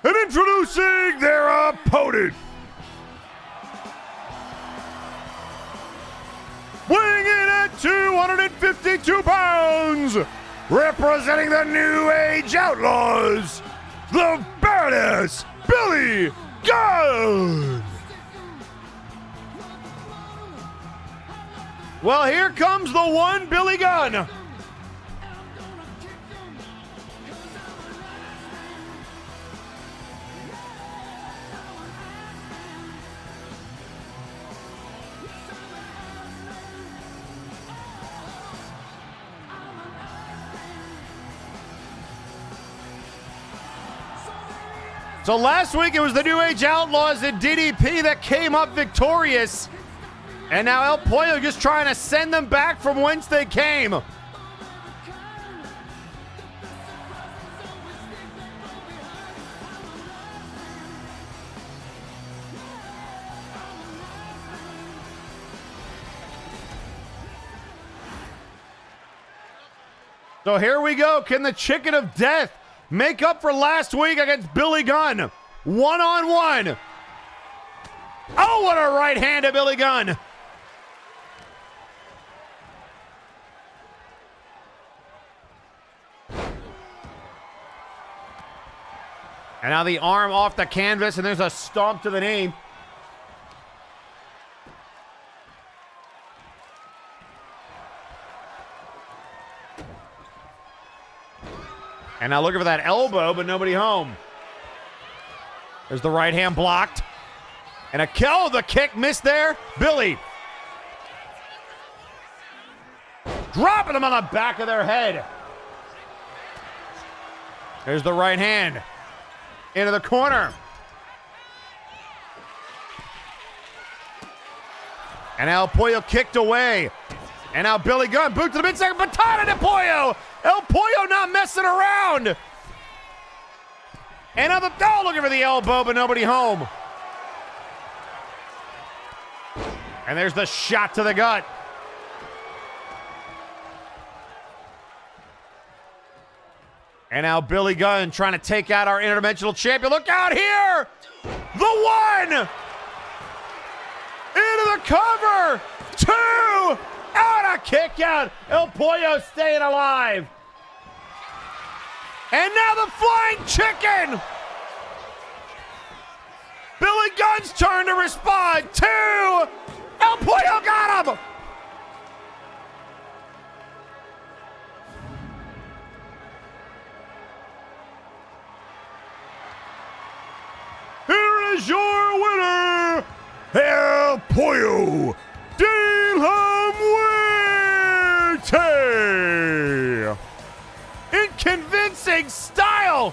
And introducing their opponent, weighing in at 252 pounds, representing the New Age Outlaws, the badass Billy Gunn. Well, here comes the one Billy Gunn. So last week it was the New Age Outlaws and DDP that came up victorious. And now El Pollo just trying to send them back from whence they came. So here we go. Can the Chicken of Death make up for last week against Billy Gunn? One-on-one. Oh, what a right hand to Billy Gunn. And now the arm off the canvas, and there's a stomp to the knee. And now looking for that elbow, but nobody home. There's the right hand blocked. And a kill. The kick missed there. Billy. Dropping them on the back of their head. There's the right hand. Into the corner. And now Pollo kicked away. And now Billy Gunn, boot to the midsection, baton to Pollo. El Pollo not messing around. And now the looking for the elbow, but nobody home. And there's the shot to the gut. And now Billy Gunn trying to take out our interdimensional champion. Look out here! The one! Into the cover! Two! Out a kick out! El Pollo staying alive. And now the flying chicken! Billy Gunn's turn to respond. Two! El Pollo got him! Here is your winner, El Pollo de la Muerte! In convincing style!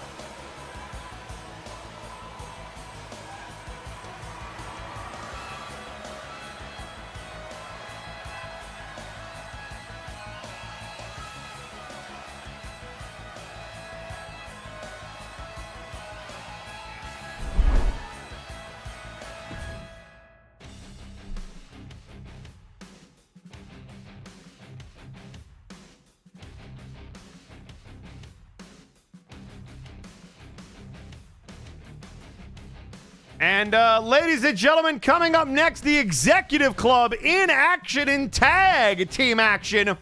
And ladies and gentlemen, coming up next, the Executive Club in action in tag team action.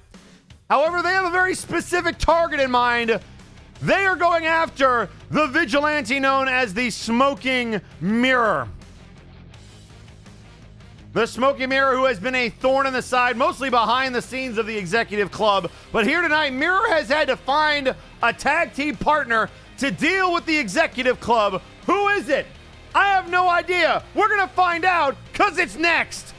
However, they have a very specific target in mind. They are going after the vigilante known as the Smoking Mirror. The Smoking Mirror, who has been a thorn in the side, mostly behind the scenes of the Executive Club. But here tonight, Mirror has had to find a tag team partner to deal with the Executive Club. Who is it? I have no idea. We're going to find out because it's next.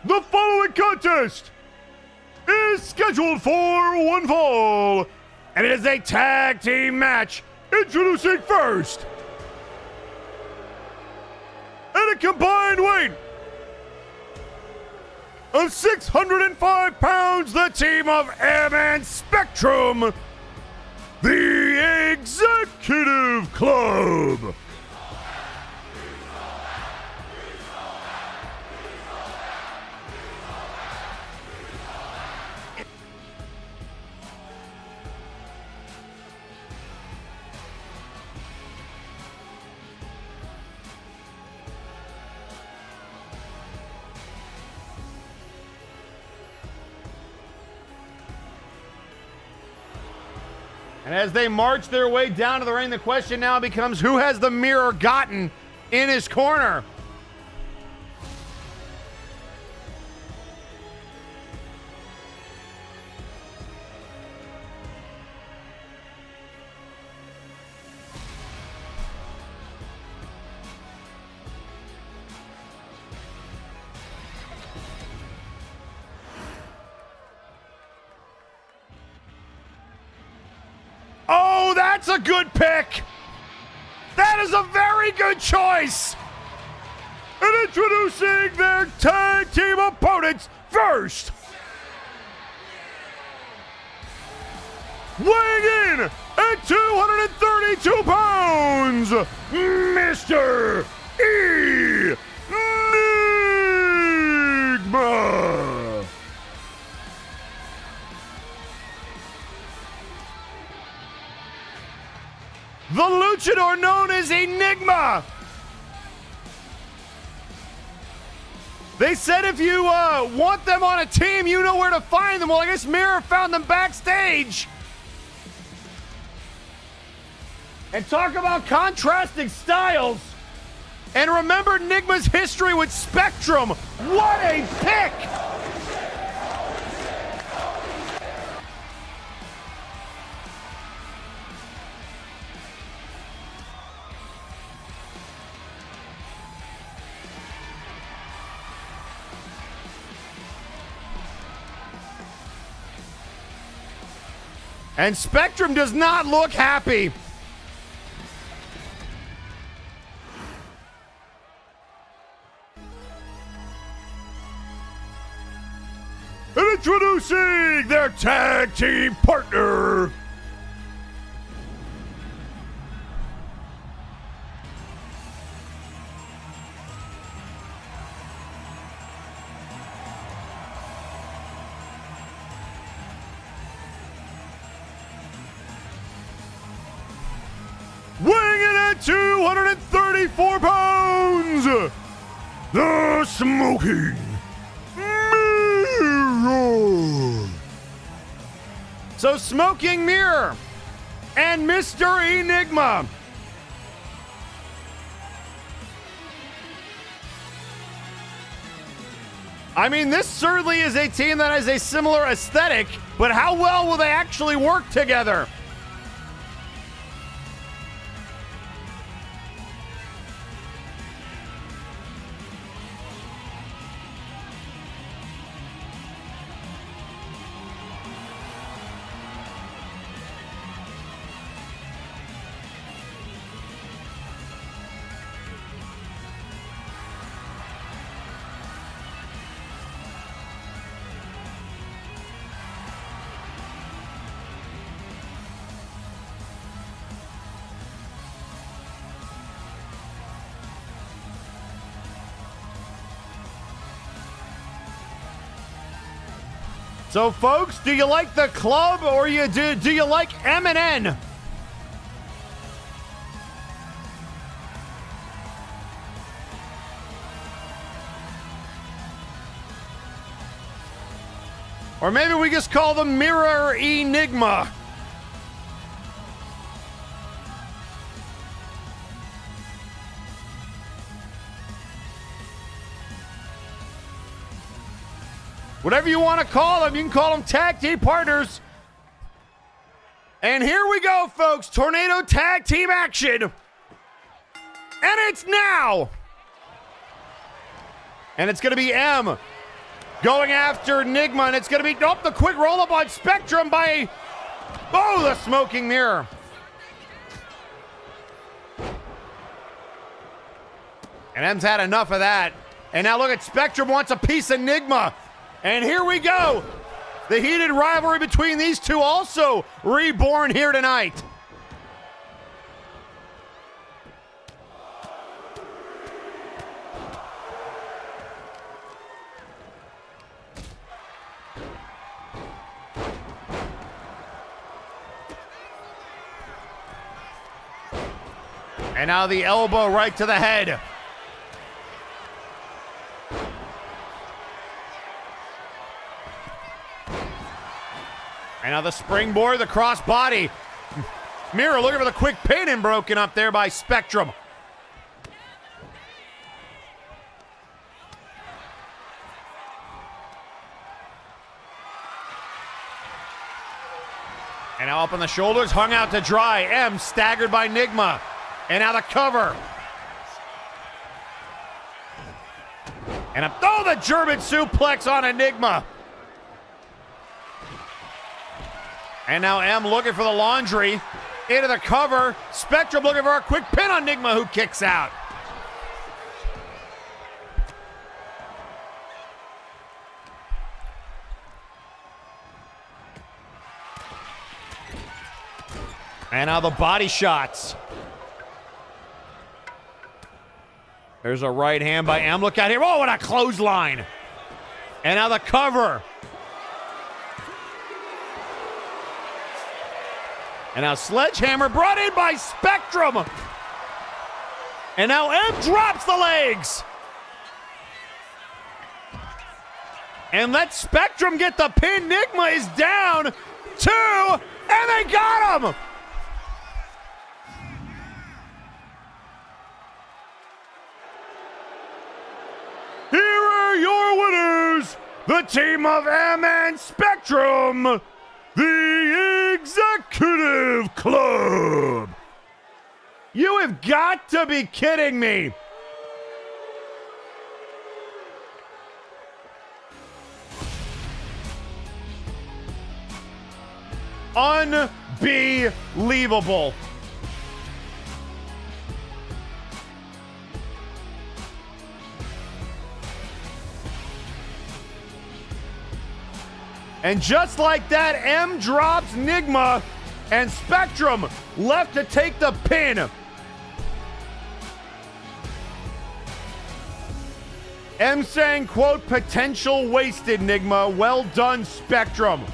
The following contest is scheduled for one fall, and it is a tag team match. Introducing first, at a combined weight of 605 pounds, the team of M and Spectrum, the Executive Club. And as they march their way down to the ring, the question now becomes, who has the Mirror gotten in his corner? Oh, that's a good pick. That is a very good choice. And introducing their tag team opponents first. Weighing in at 232 pounds, Mr. Enigma. The luchador known as Enigma. They said if you want them on a team, you know where to find them. Well, I guess Mirror found them backstage. And talk about contrasting styles. And remember Enigma's history with Spectrum. What a pick! And Spectrum does not look happy. And introducing their tag team partner, weighing in at 234 pounds, the Smoking Mirror. So Smoking Mirror and Mr. Enigma. I mean, this certainly is a team that has a similar aesthetic, but how well will they actually work together? So, folks, do you like the club or do you like MNN? Or maybe we just call them Mirror Enigma. Whatever you want to call them, you can call them tag team partners. And here we go, folks. Tornado tag team action. And it's now. And it's going to be M going after Enigma. And it's going to be, nope, the quick roll-up on Spectrum by, oh, the smoking mirror. And M's had enough of that. And now look at Spectrum wants a piece of Enigma. And here we go. The heated rivalry between these two also reborn here tonight. And now the elbow right to the head. And now the springboard, the cross body. Mirror looking for the quick pin and broken up there by Spectrum. And now up on the shoulders, hung out to dry. M staggered by Enigma. And now the cover. And the German suplex on Enigma. And now M looking for the laundry. Into the cover. Spectrum looking for a quick pin on Enigma, who kicks out. And now the body shots. There's a right hand by M. Look out here. Oh, what a clothesline. And now the cover. And now sledgehammer brought in by Spectrum. And now M drops the legs. And let Spectrum get the pin. Enigma is down. 2. And they got him. Here are your winners. The team of M and Spectrum. The Executive Club. You have got to be kidding me. Unbelievable. And just like that, M drops Enigma, and Spectrum left to take the pin. M saying, quote, potential wasted, Enigma. Well done, Spectrum.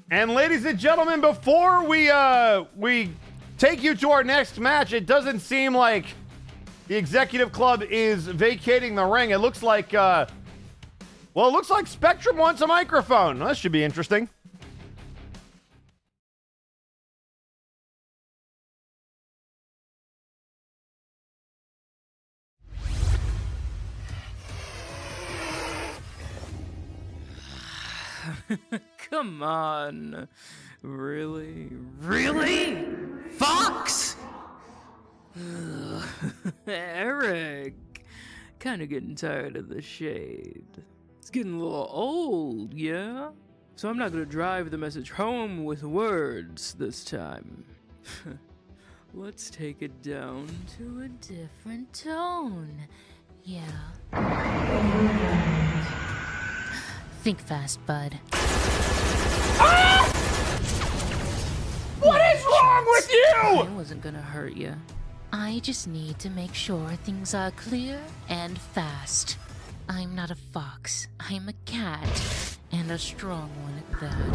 And ladies and gentlemen, before we take you to our next match, it doesn't seem like the Executive Club is vacating the ring. It looks like, it looks like Spectrum wants a microphone. That should be interesting. Come on. Really? Really? Fox? Eric. Kinda getting tired of the shade. It's getting a little old, yeah? So I'm not gonna drive the message home with words this time. Let's take it down to a different tone. Yeah. Think fast, bud. What is wrong with you? I wasn't gonna hurt you. I just need to make sure things are clear and fast. I'm not a fox. I'm a cat. And a strong one at that.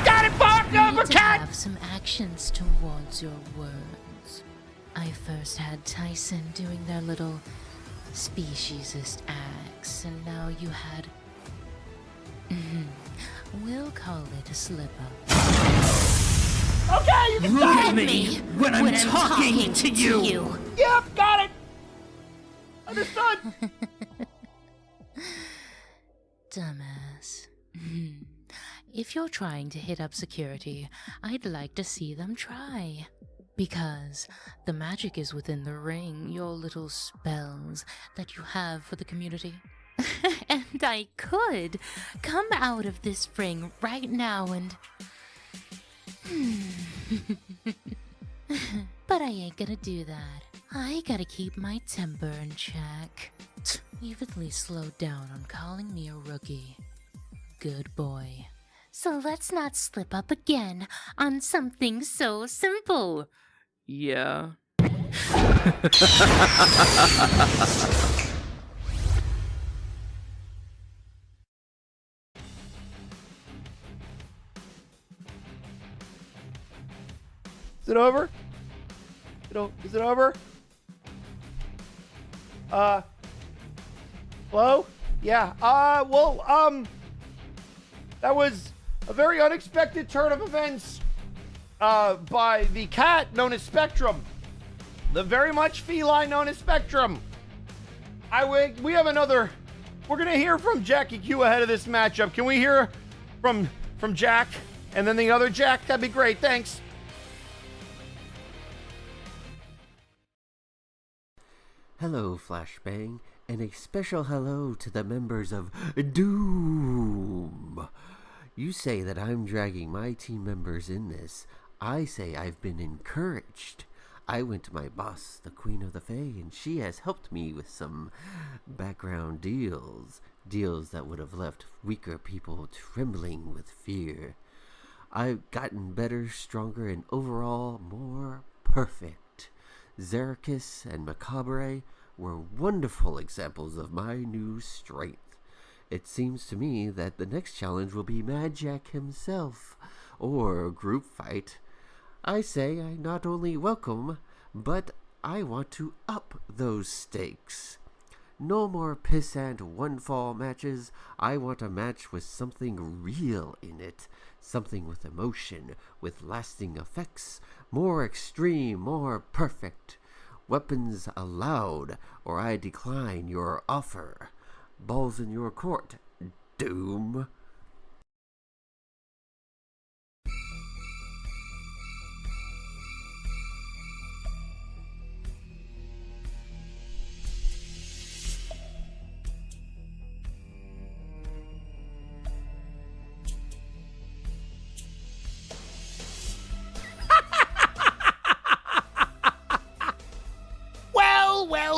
Got it, fuck, You need to cat! have some actions towards your words. I first had Tyson doing their little speciesist acts, and now you had... We'll call it a slip-up. Okay, you can Look stop! at me when I'm talking to you. Yep, got it! Understood! Dumbass. If you're trying to hit up security, I'd like to see them try. Because the magic is within the ring, your little spells that you have for the community. And I could come out of this ring right now and... But I ain't gonna do that. I gotta keep my temper in check. You've at least slowed down on calling me a rookie. Good boy. So let's not slip up again on something so simple. Yeah. Is it over? Is it over? Hello? Yeah, that was a very unexpected turn of events, by the cat known as Spectrum. The very much feline known as Spectrum. We have another, we're gonna hear from Jackie Q ahead of this matchup. Can we hear from Jack? And then the other Jack? That'd be great, thanks. Hello, Flashbang, and a special hello to the members of Doom. You say that I'm dragging my team members in this. I say I've been encouraged. I went to my boss, the Queen of the Fae, and she has helped me with some background deals. Deals that would have left weaker people trembling with fear. I've gotten better, stronger, and overall more perfect. Xerxes and Macabre were wonderful examples of my new strength. It seems to me that the next challenge will be Mad Jack himself, or a group fight. I say I not only welcome, but I want to up those stakes. No more pissant one-fall matches. I want a match with something real in it. Something with emotion, with lasting effects, more extreme, more perfect. Weapons allowed, or I decline your offer. Balls in your court, Doom.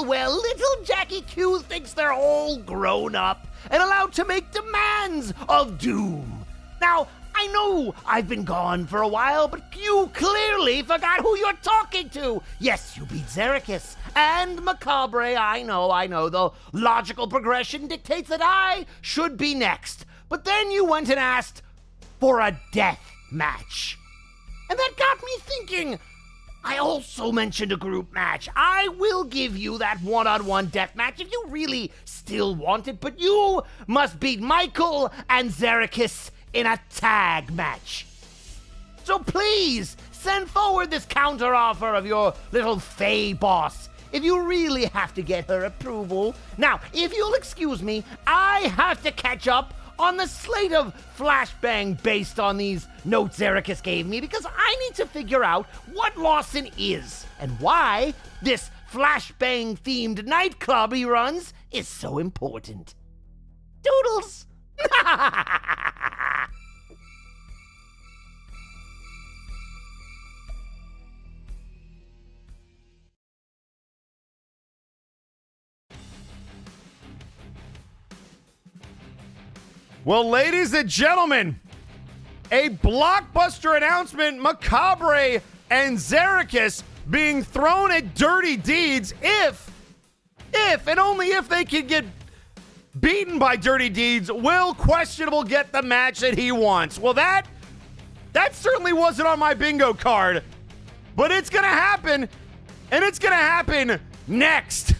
Well, little Jackie Q thinks they're all grown up and allowed to make demands of Doom. Now, I know I've been gone for a while, but you clearly forgot who you're talking to. Yes, you beat Xerxes and Macabre. I know. The logical progression dictates that I should be next. But then you went and asked for a death match. And that got me thinking. I also mentioned a group match. I will give you that one-on-one death match if you really still want it, but you must beat Michael and Xerxes in a tag match. So please, send forward this counteroffer of your little Fae boss if you really have to get her approval. Now, if you'll excuse me, I have to catch up on the slate of flashbang based on these notes Xerxes gave me, because I need to figure out what Lawson is and why this flashbang-themed nightclub he runs is so important. Doodles! Well, ladies and gentlemen, a blockbuster announcement, Macabre and Xerxes being thrown at Dirty Deeds if and only if they can get beaten by Dirty Deeds, will Questionable get the match that he wants? Well, that certainly wasn't on my bingo card, but it's going to happen, and it's going to happen next.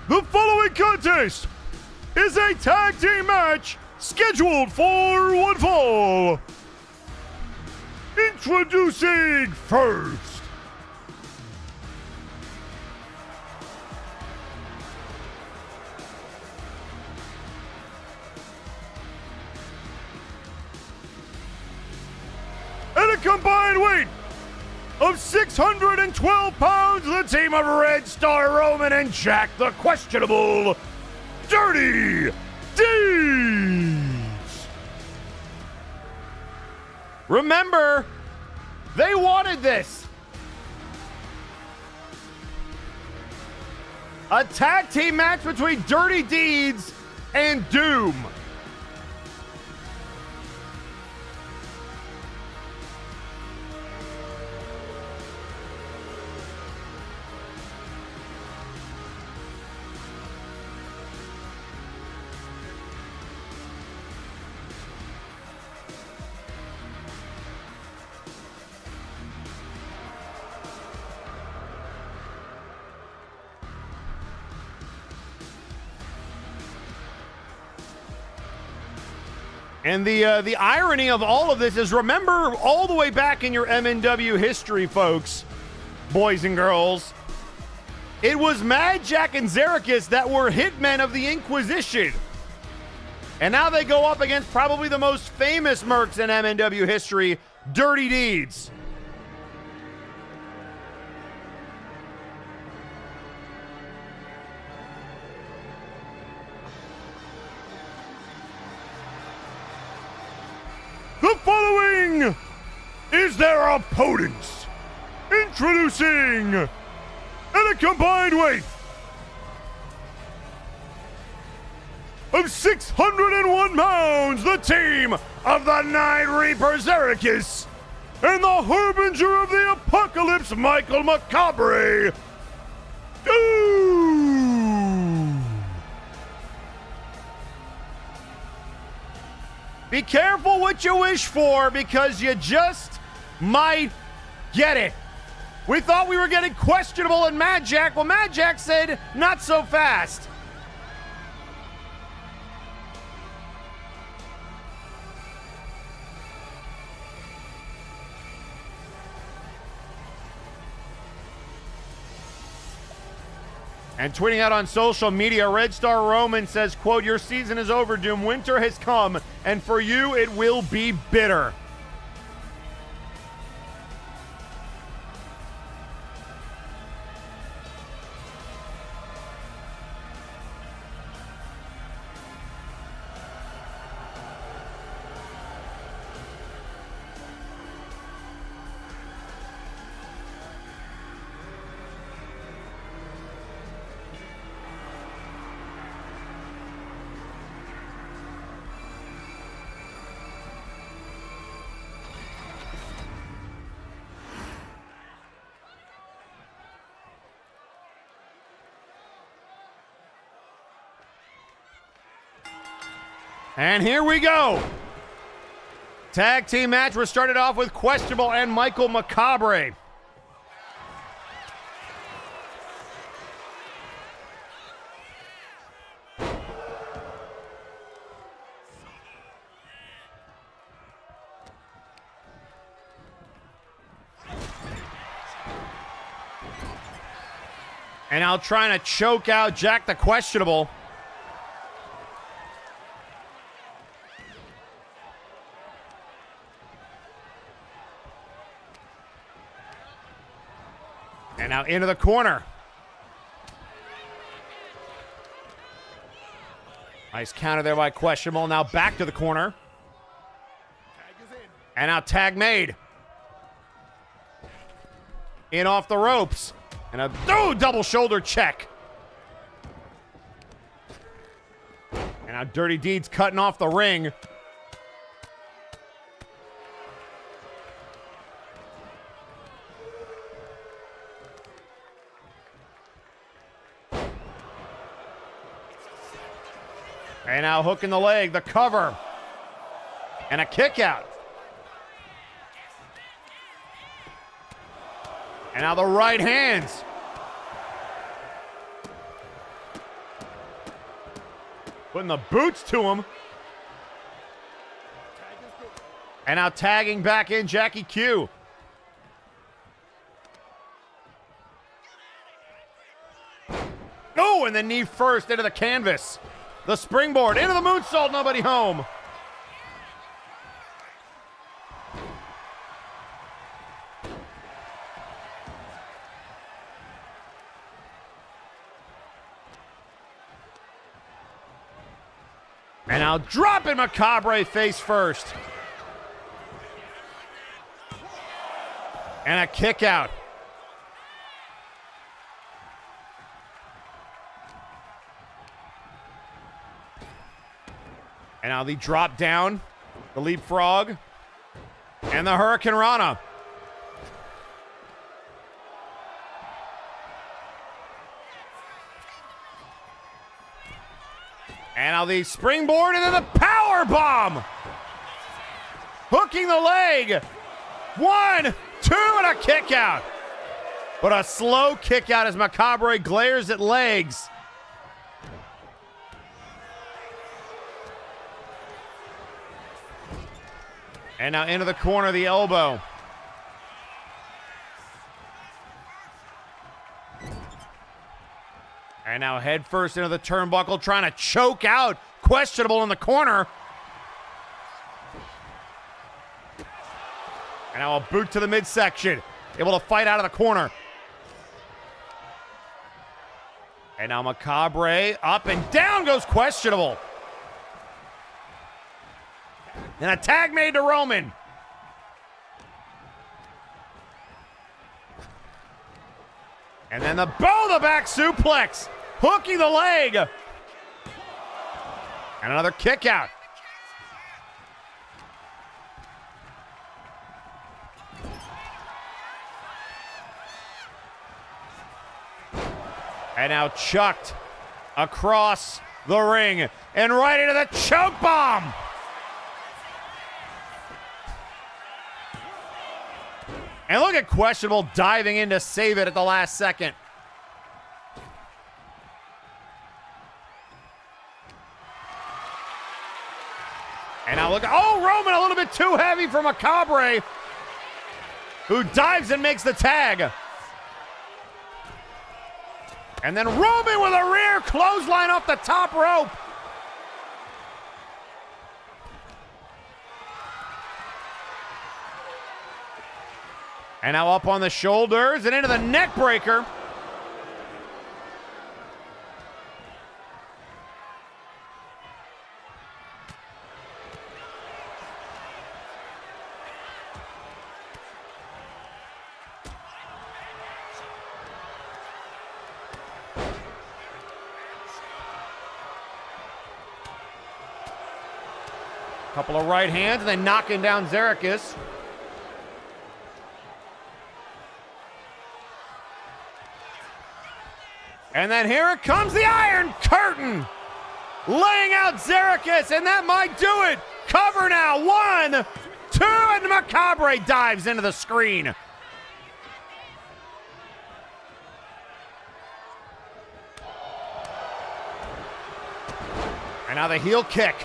The following contest is a tag team match scheduled for one fall. Introducing first, at a combined weight of 612 pounds, the team of Red Star Roman and Jack the Questionable Dirty Deeds. Remember, they wanted this. A tag team match between Dirty Deeds and Doom. And the irony of all of this is, remember all the way back in your MNW history, folks, boys and girls, it was Mad Jack and Xerxes that were hitmen of the Inquisition. And now they go up against probably the most famous mercs in MNW history, Dirty Deeds. the following is their opponents. Introducing, at a combined weight of 601 pounds, the team of the Night Reaper Xerxes and the Harbinger of the Apocalypse, Michael Macabre. Be careful what you wish for, because you just might get it. We thought we were getting Questionable and Mad Jack. Well, Mad Jack said, not so fast. And tweeting out on social media, Red Star Roman says, quote, "Your season is over, Doom. Winter has come, and for you it will be bitter." And here we go. Tag team match. We're started off with Questionable and Michael Macabre. And now trying to choke out Jack the Questionable. And now into the corner. Nice counter there by Questionable. Now back to the corner. And now tag made. In off the ropes. And a double shoulder check. And now Dirty Deeds cutting off the ring. And now hooking the leg, the cover. And a kick out. And now the right hands. Putting the boots to him. And now tagging back in Jackie Q. Oh, and the knee first into the canvas. The springboard into the moonsault, nobody home. And now dropping Macabre face first. And a kick out. And now the drop down, the leapfrog, and the Hurricane Rana. And now the springboard and then the power bomb. Hooking the leg. 1, 2, and a kick out. But a slow kick out as Macabre glares at legs. And now into the corner, the elbow. And now head first into the turnbuckle, trying to choke out Questionable in the corner. And now a boot to the midsection. Able to fight out of the corner. And now Macabre up and down goes Questionable. And a tag made to Roman. And then the back suplex. Hooking the leg. And another kick out. And now chucked across the ring and right into the choke bomb. And look at Questionable diving in to save it at the last second. And now look, oh, Roman a little bit too heavy for Macabre, who dives and makes the tag. And then Roman with a rear clothesline off the top rope. And now up on the shoulders and into the neck breaker. Couple of right hands and then knocking down Zerikis. And then here it comes, the Iron Curtain. laying out Zericus, and that might do it. Cover now, 1, 2, and Macabre dives into the screen. And now the heel kick.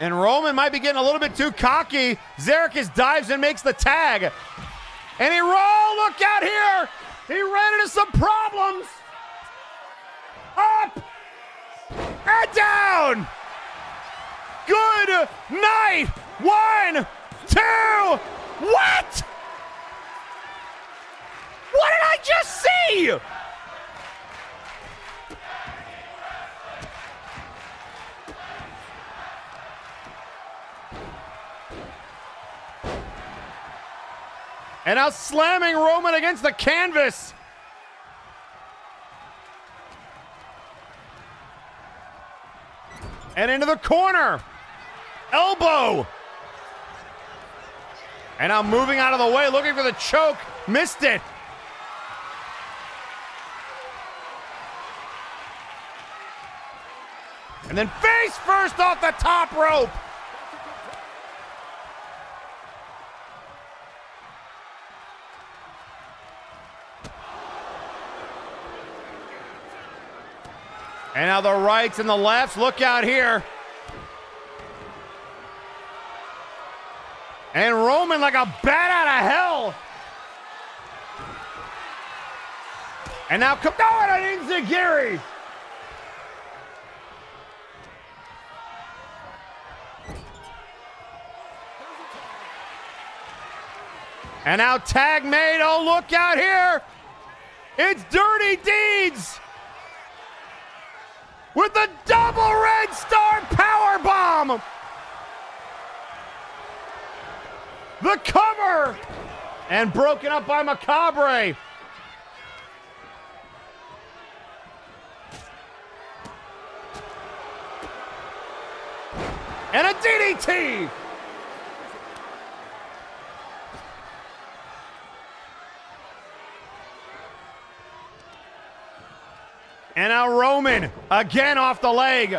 And Roman might be getting a little bit too cocky. Zericus dives and makes the tag. And he look out here. He ran into some problems. Up and down. Good night. 1, 2. What? What did I just see? And now slamming Roman against the canvas. And into the corner. Elbow. And now moving out of the way, looking for the choke. Missed it. And then face first off the top rope. And now the rights and the lefts. Look out here. And Roman like a bat out of hell. And now come on, an Enziguri. And now tag made. Oh, look out here. It's Dirty Deeds with the double red star power bomb. The cover. And broken up by Macabre. And a DDT. And now Roman, again off the leg.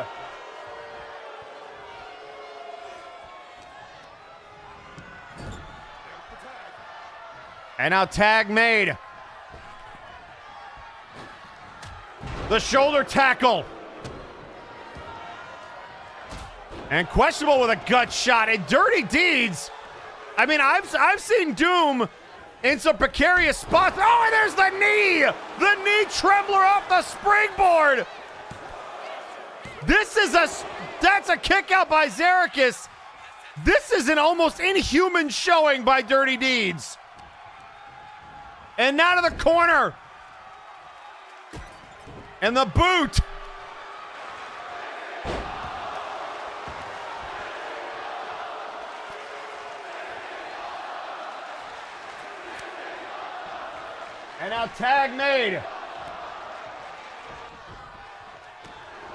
And now tag made. The shoulder tackle. And questionable with a gut shot. And Dirty Deeds. I mean, I've seen Doom in some precarious spots. Oh, and there's the knee! The knee trembler off the springboard! That's a kick out by Zericus. This is an almost inhuman showing by Dirty Deeds. And now to the corner. And the boot. And now tag made.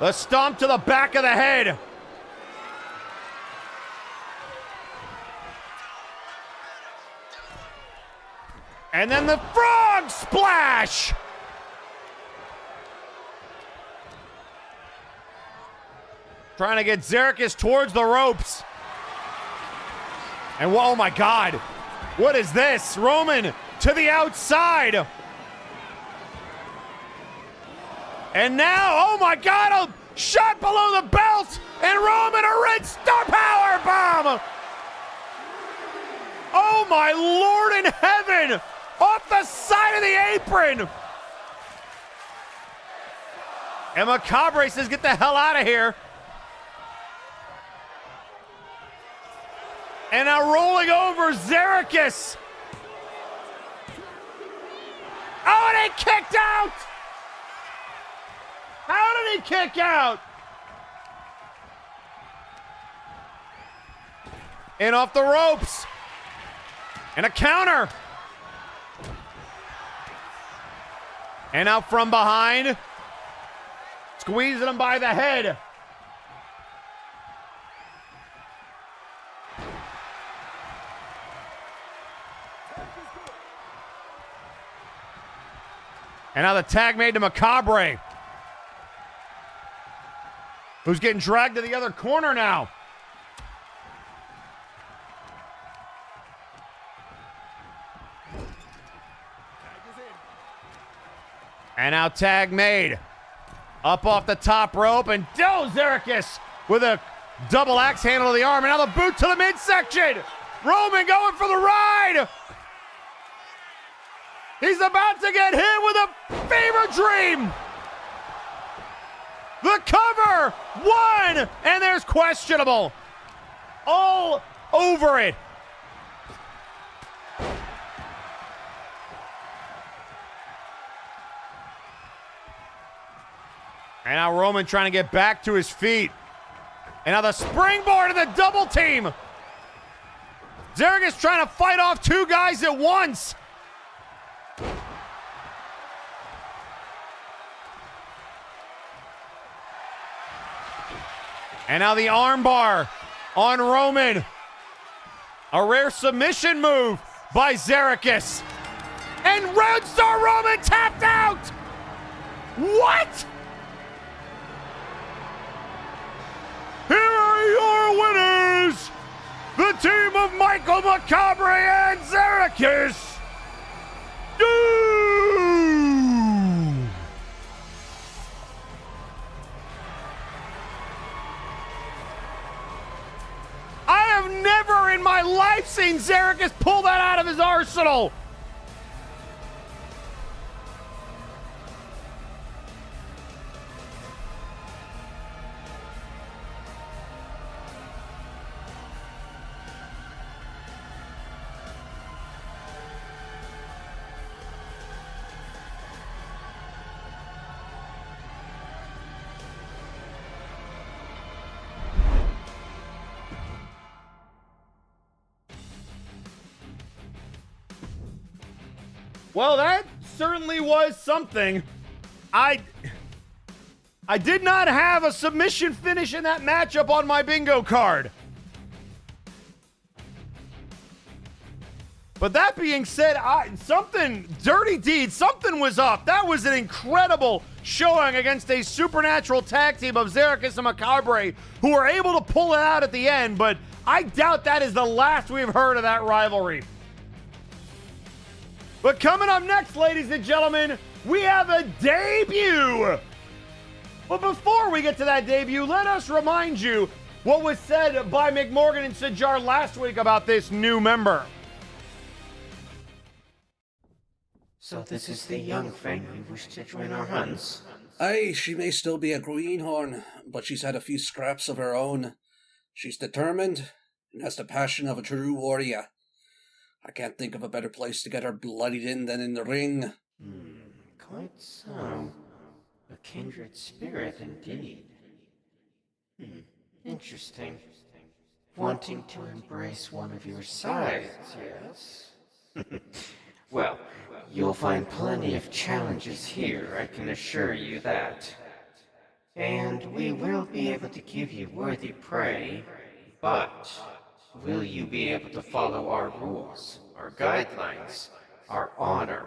The stomp to the back of the head. And then the frog splash. Trying to get Zericus towards the ropes. And oh my God. What is this? Roman to the outside. And now, oh my God, a shot below the belt. And Roman a red star power bomb. Oh my Lord in heaven. Off the side of the apron. And Macabre says, get the hell out of here. And now rolling over Zericus. Oh, and he kicked out. How did he kick out? And off the ropes. And a counter. And out from behind. Squeezing him by the head. And now the tag made to Macabre, who's getting dragged to the other corner now. And now tag made. Up off the top rope, and Zerikis with a double axe handle to the arm, and now the boot to the midsection. Roman going for the ride. He's about to get hit with a fever dream. The cover, one, and there's questionable. All over it. And now Roman trying to get back to his feet. And now the springboard and the double team. Zerikis trying to fight off two guys at once. And now the armbar on Roman. A rare submission move by Zerikis. And Red Star Roman tapped out. What? Here are your winners, the team of Michael Macabre and Zerikis. I have never in my life seen Zerikis pull that out of his arsenal. Well, that certainly was something. I did not have a submission finish in that matchup on my bingo card. But that being said, Dirty Deed, something was up. That was an incredible showing against a supernatural tag team of Zerikis and Macabre, who were able to pull it out at the end, but I doubt that is the last we've heard of that rivalry. But coming up next, ladies and gentlemen, we have a debut. But before we get to that debut, let us remind you what was said by McMorgan and Sajar last week about this new member. So this is the young friend who wished to join our hunts? Aye, she may still be a greenhorn, but she's had a few scraps of her own. She's determined and has the passion of a true warrior. I can't think of a better place to get her bloodied in than in the ring. Quite so. A kindred spirit indeed. Interesting. Wanting to embrace one of your sides, yes? Well, you'll find plenty of challenges here, I can assure you that. And we will be able to give you worthy prey, but will you be able to follow our rules, our guidelines, our honor?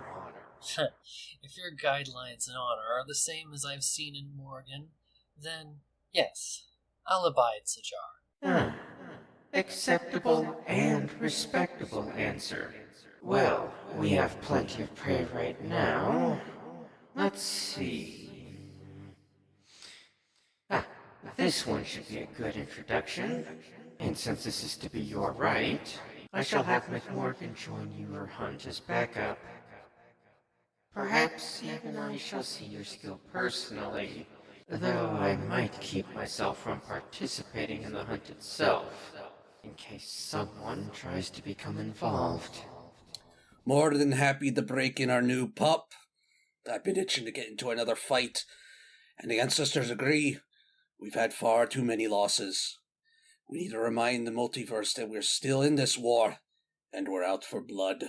If your guidelines and honor are the same as I've seen in Morgan, then yes, I'll abide, Sajar. Acceptable and respectable answer. Well, we have plenty of prey right now. Let's see. This one should be a good introduction. And since this is to be your right, I shall have McMorgan join your hunt as backup. Perhaps even I shall see your skill personally, though I might keep myself from participating in the hunt itself, in case someone tries to become involved. More than happy to break in our new pup. I've been itching to get into another fight, and the ancestors agree. We've had far too many losses. We need to remind the multiverse that we're still in this war, and we're out for blood.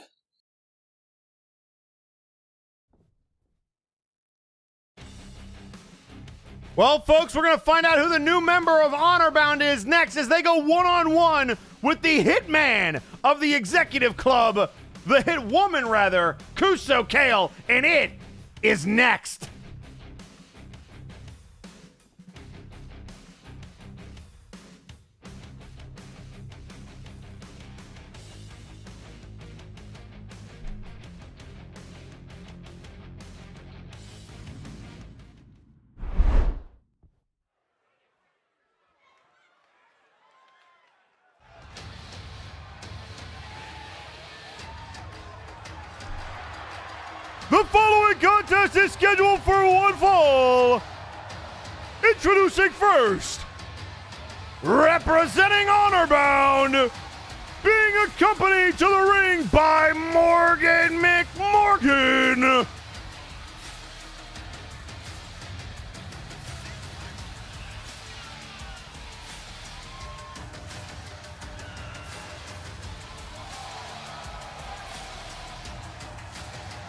Well, folks, we're going to find out who the new member of Honor Bound is next as they go one-on-one with the hitman of the executive club, the hit woman, rather, Kuso Kale, and it is next. The following contest is scheduled for one fall. Introducing first, representing Honor Bound, being accompanied to the ring by Morgan McMorgan.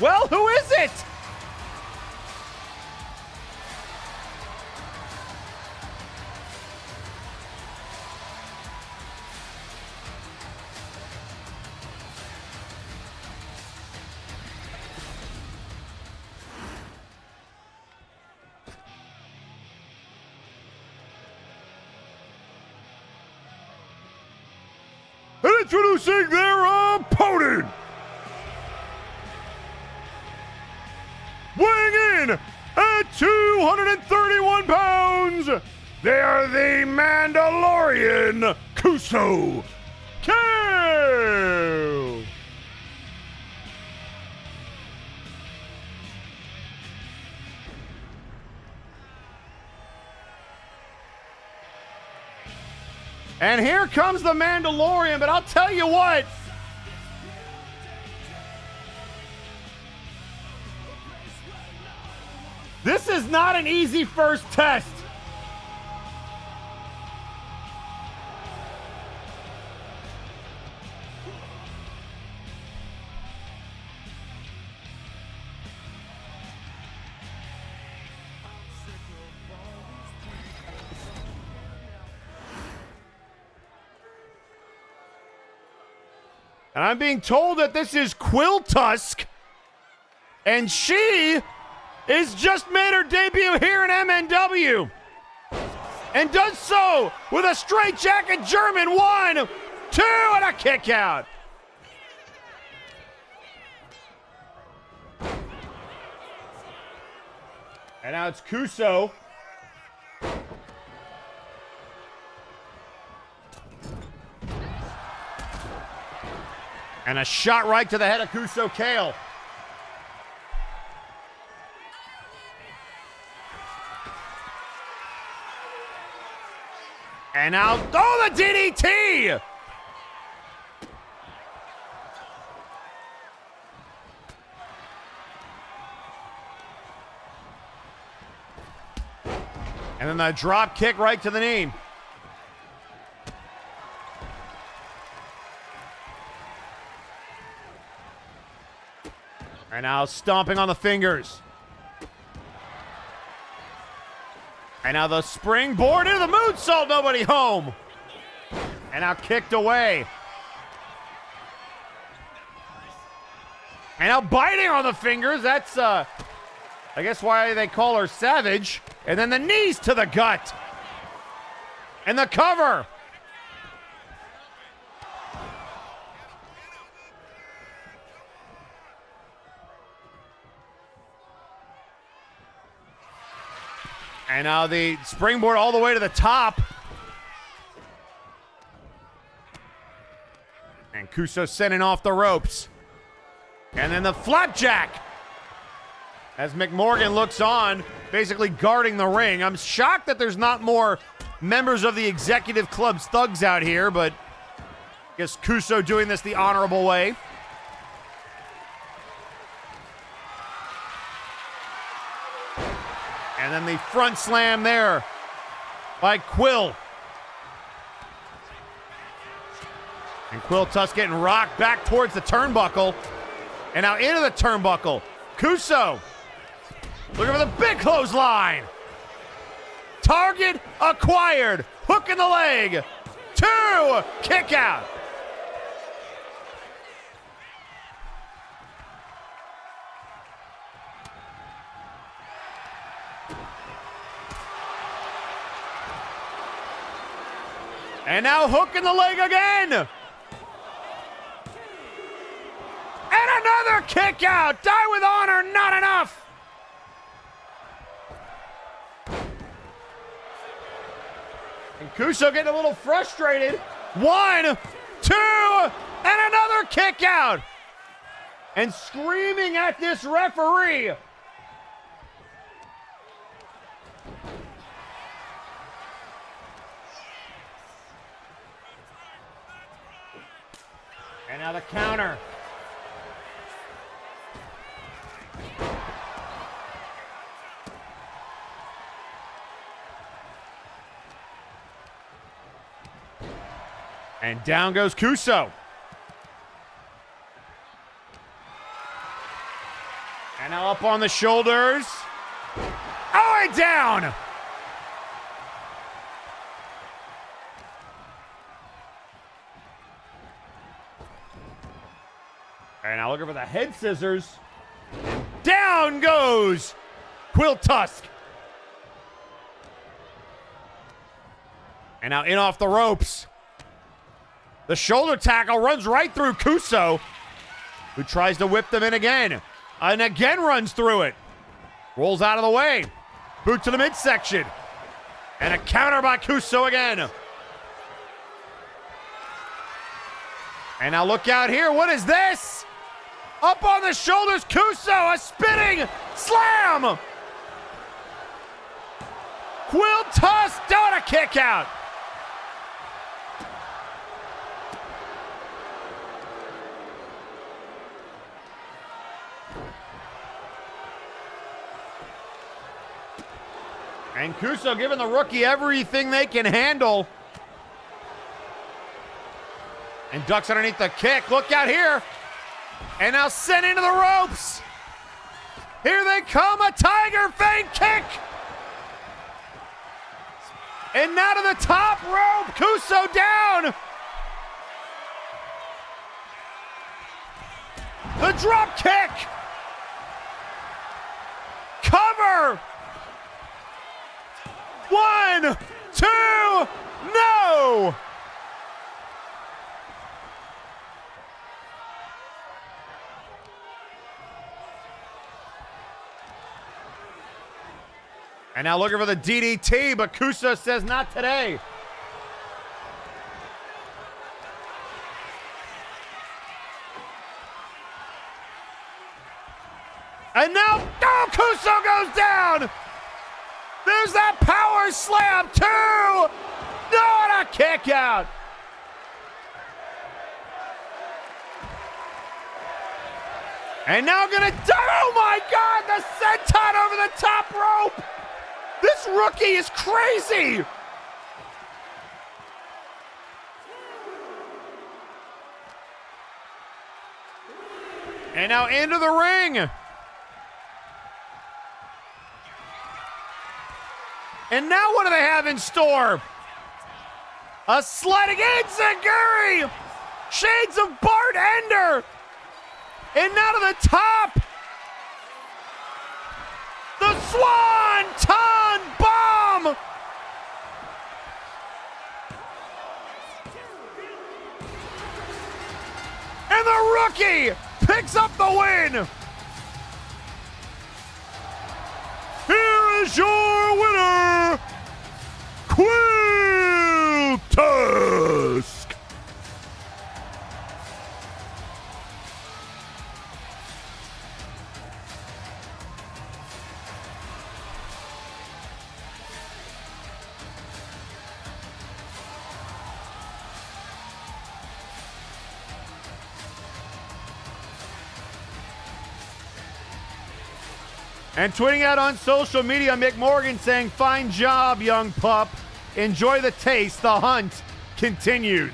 Well, who is it? And introducing their opponent, weighing in at 231 pounds, they are the Mandalorian Kuso Kale. And here comes the Mandalorian, but I'll tell you what. This is not an easy first test. And I'm being told that this is Quill Tusk, and she is just made her debut here in MNW, and does so with a straight jacket German 1, 2, and a kick out. And now it's Kuso. And a shot right to the head of Kuso Kale. And now, oh, the DDT! And then the drop kick right to the knee. And now stomping on the fingers. And now the springboard into the moonsault, nobody home. And now kicked away. And now biting on the fingers. That's, I guess why they call her Savage. And then the knees to the gut. And the cover. And now the springboard all the way to the top. And Kuso sending off the ropes. And then the flapjack. As McMorgan looks on, basically guarding the ring. I'm shocked that there's not more members of the Executive Club's thugs out here, but I guess Kuso doing this the honorable way. And then the front slam there by Quill. And Quill Tusk getting rocked back towards the turnbuckle. And now into the turnbuckle. Kuso looking for the big clothesline. Target acquired. Hook in the leg. 2. Kick out. And now hook in the leg again. And another kick out. Die with honor, not enough. And Kuso getting a little frustrated. 1, 2, and another kick out. And screaming at this referee. And now the counter. And down goes Kuso. And now up on the shoulders. Oh, and down. And now looking for the head scissors. Down goes Quill Tusk. And now in off the ropes. The shoulder tackle runs right through Kuso, who tries to whip them in again. And again runs through it. Rolls out of the way. Boot to the midsection. And a counter by Kuso again. And now look out here. What is this? Up on the shoulders, Kuso, a spinning slam. Quill Tusk down a kick out. And Kuso giving the rookie everything they can handle. And ducks underneath the kick. Look out here. And now sent into the ropes. Here they come, a tiger feint kick. And now to the top rope, Kuso down. The drop kick. Cover. 1, 2, no! And now looking for the DDT, but Kuso says not today. And now, oh, Kuso goes down! There's that power slam, 2! No, and a kick out! And now gonna, oh my God, the senton over the top rope! This rookie is crazy! And now into the ring! And now what do they have in store? A sliding enziguri! Shades of Bart Ender! And now to the top! The Swanton Bomb! And the rookie picks up the win! Here is your winner, Quill Tusk! And tweeting out on social media, Mick Morgan saying, "Fine job, young pup. Enjoy the taste. The hunt continues."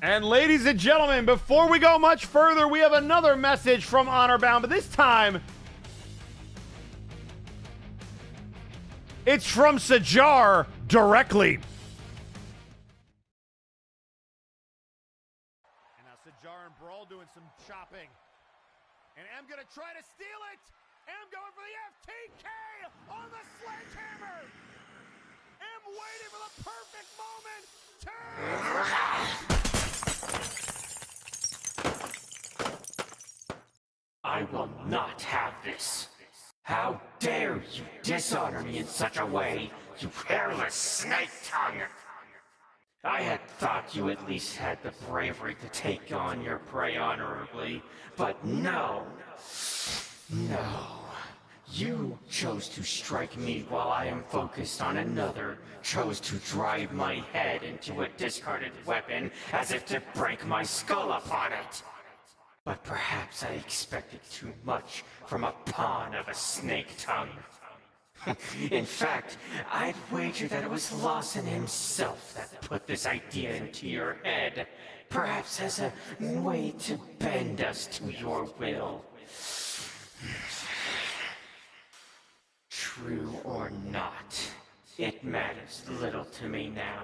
And ladies and gentlemen, before we go much further, we have another message from Honorbound, but this time it's from Sajar directly. And now Sajar and Brawl doing some chopping. And M gonna try to steal it. M going for the FTK on the sledgehammer. M waiting for the perfect moment. I will not have this. How dare you dishonor me in such a way, you hairless snake tongue! I had thought you at least had the bravery to take on your prey honorably, but no. No. You chose to strike me while I am focused on another, chose to drive my head into a discarded weapon as if to break my skull upon it. But perhaps I expected too much from a pawn of a snake tongue. In fact, I'd wager that it was Lawson himself that put this idea into your head, perhaps as a way to bend us to your will. True or not, it matters little to me now.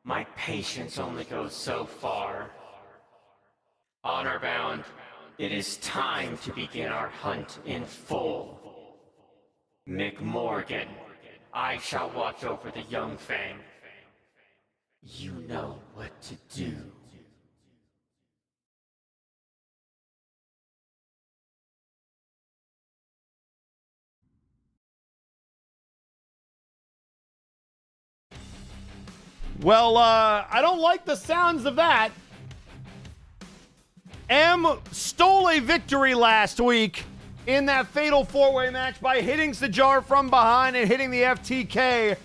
My patience only goes so far. Honorbound, it is time to begin our hunt in full. Mick Morgan, I shall watch over the young Fang. You know what to do. Well, I don't like the sounds of that. M stole a victory last week in that fatal four-way match by hitting Sajar from behind and hitting the FTK.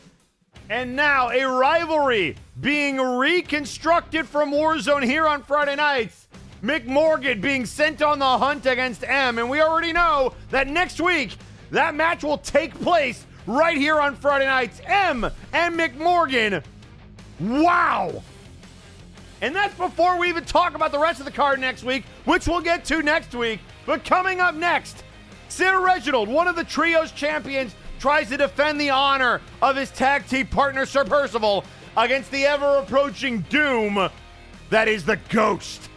And now a rivalry being reconstructed from Warzone here on Friday nights. Mick Morgan being sent on the hunt against M. And we already know that next week that match will take place right here on Friday nights. M and Mick Morgan. Wow! And that's before we even talk about the rest of the card next week, which we'll get to next week. But coming up next, Sir Reginald, one of the trio's champions, tries to defend the honor of his tag team partner, Sir Percival, against the ever-approaching doom that is the Ghost.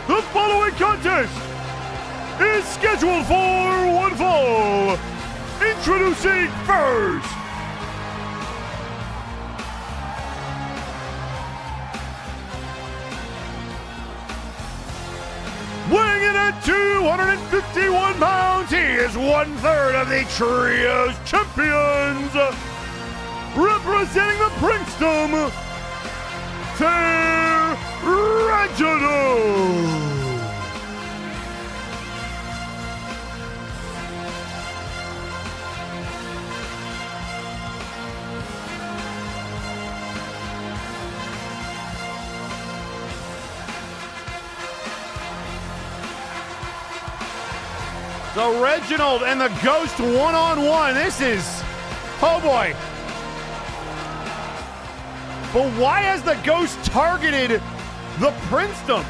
The following contest is scheduled for one fall. Introducing first, weighing in at 251 pounds, he is 1/3 of the trio's champions. Representing the Princeton, Sir Reginald. So Reginald and the Ghost one-on-one. This is, oh boy. But why has the Ghost targeted the Princedom?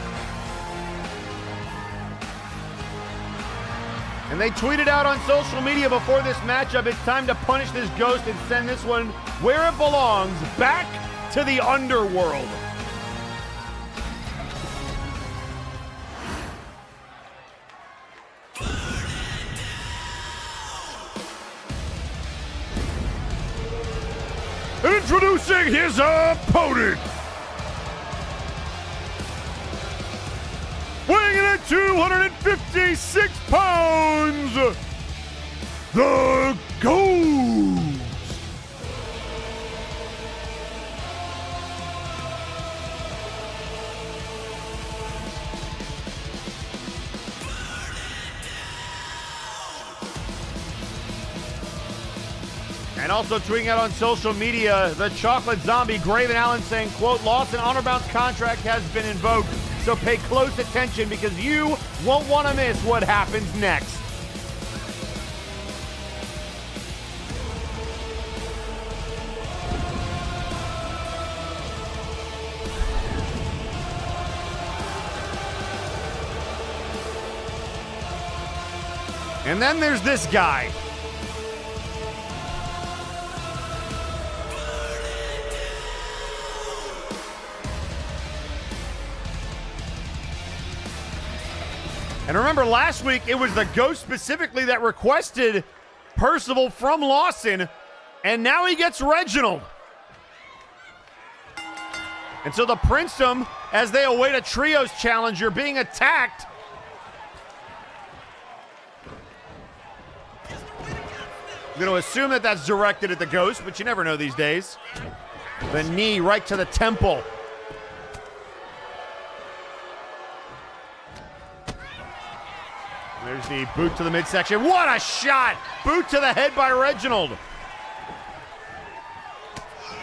And they tweeted out on social media before this matchup, it's time to punish this Ghost and send this one where it belongs, back to the underworld. Introducing his opponent, weighing in at 256 pounds, the Ghost. And also tweeting out on social media, the chocolate zombie Graven Allen saying, quote, Lawson Honorbound's contract has been invoked, so pay close attention because you won't want to miss what happens next. And then there's this guy. And remember, last week, it was the Ghost specifically that requested Percival from Lawson, and now he gets Reginald. And so the Princedom, as they await a Trios challenger, being attacked. I'm going to assume that that's directed at the Ghost, but you never know these days. The knee right to the temple. There's the boot to the midsection. What a shot! Boot to the head by Reginald.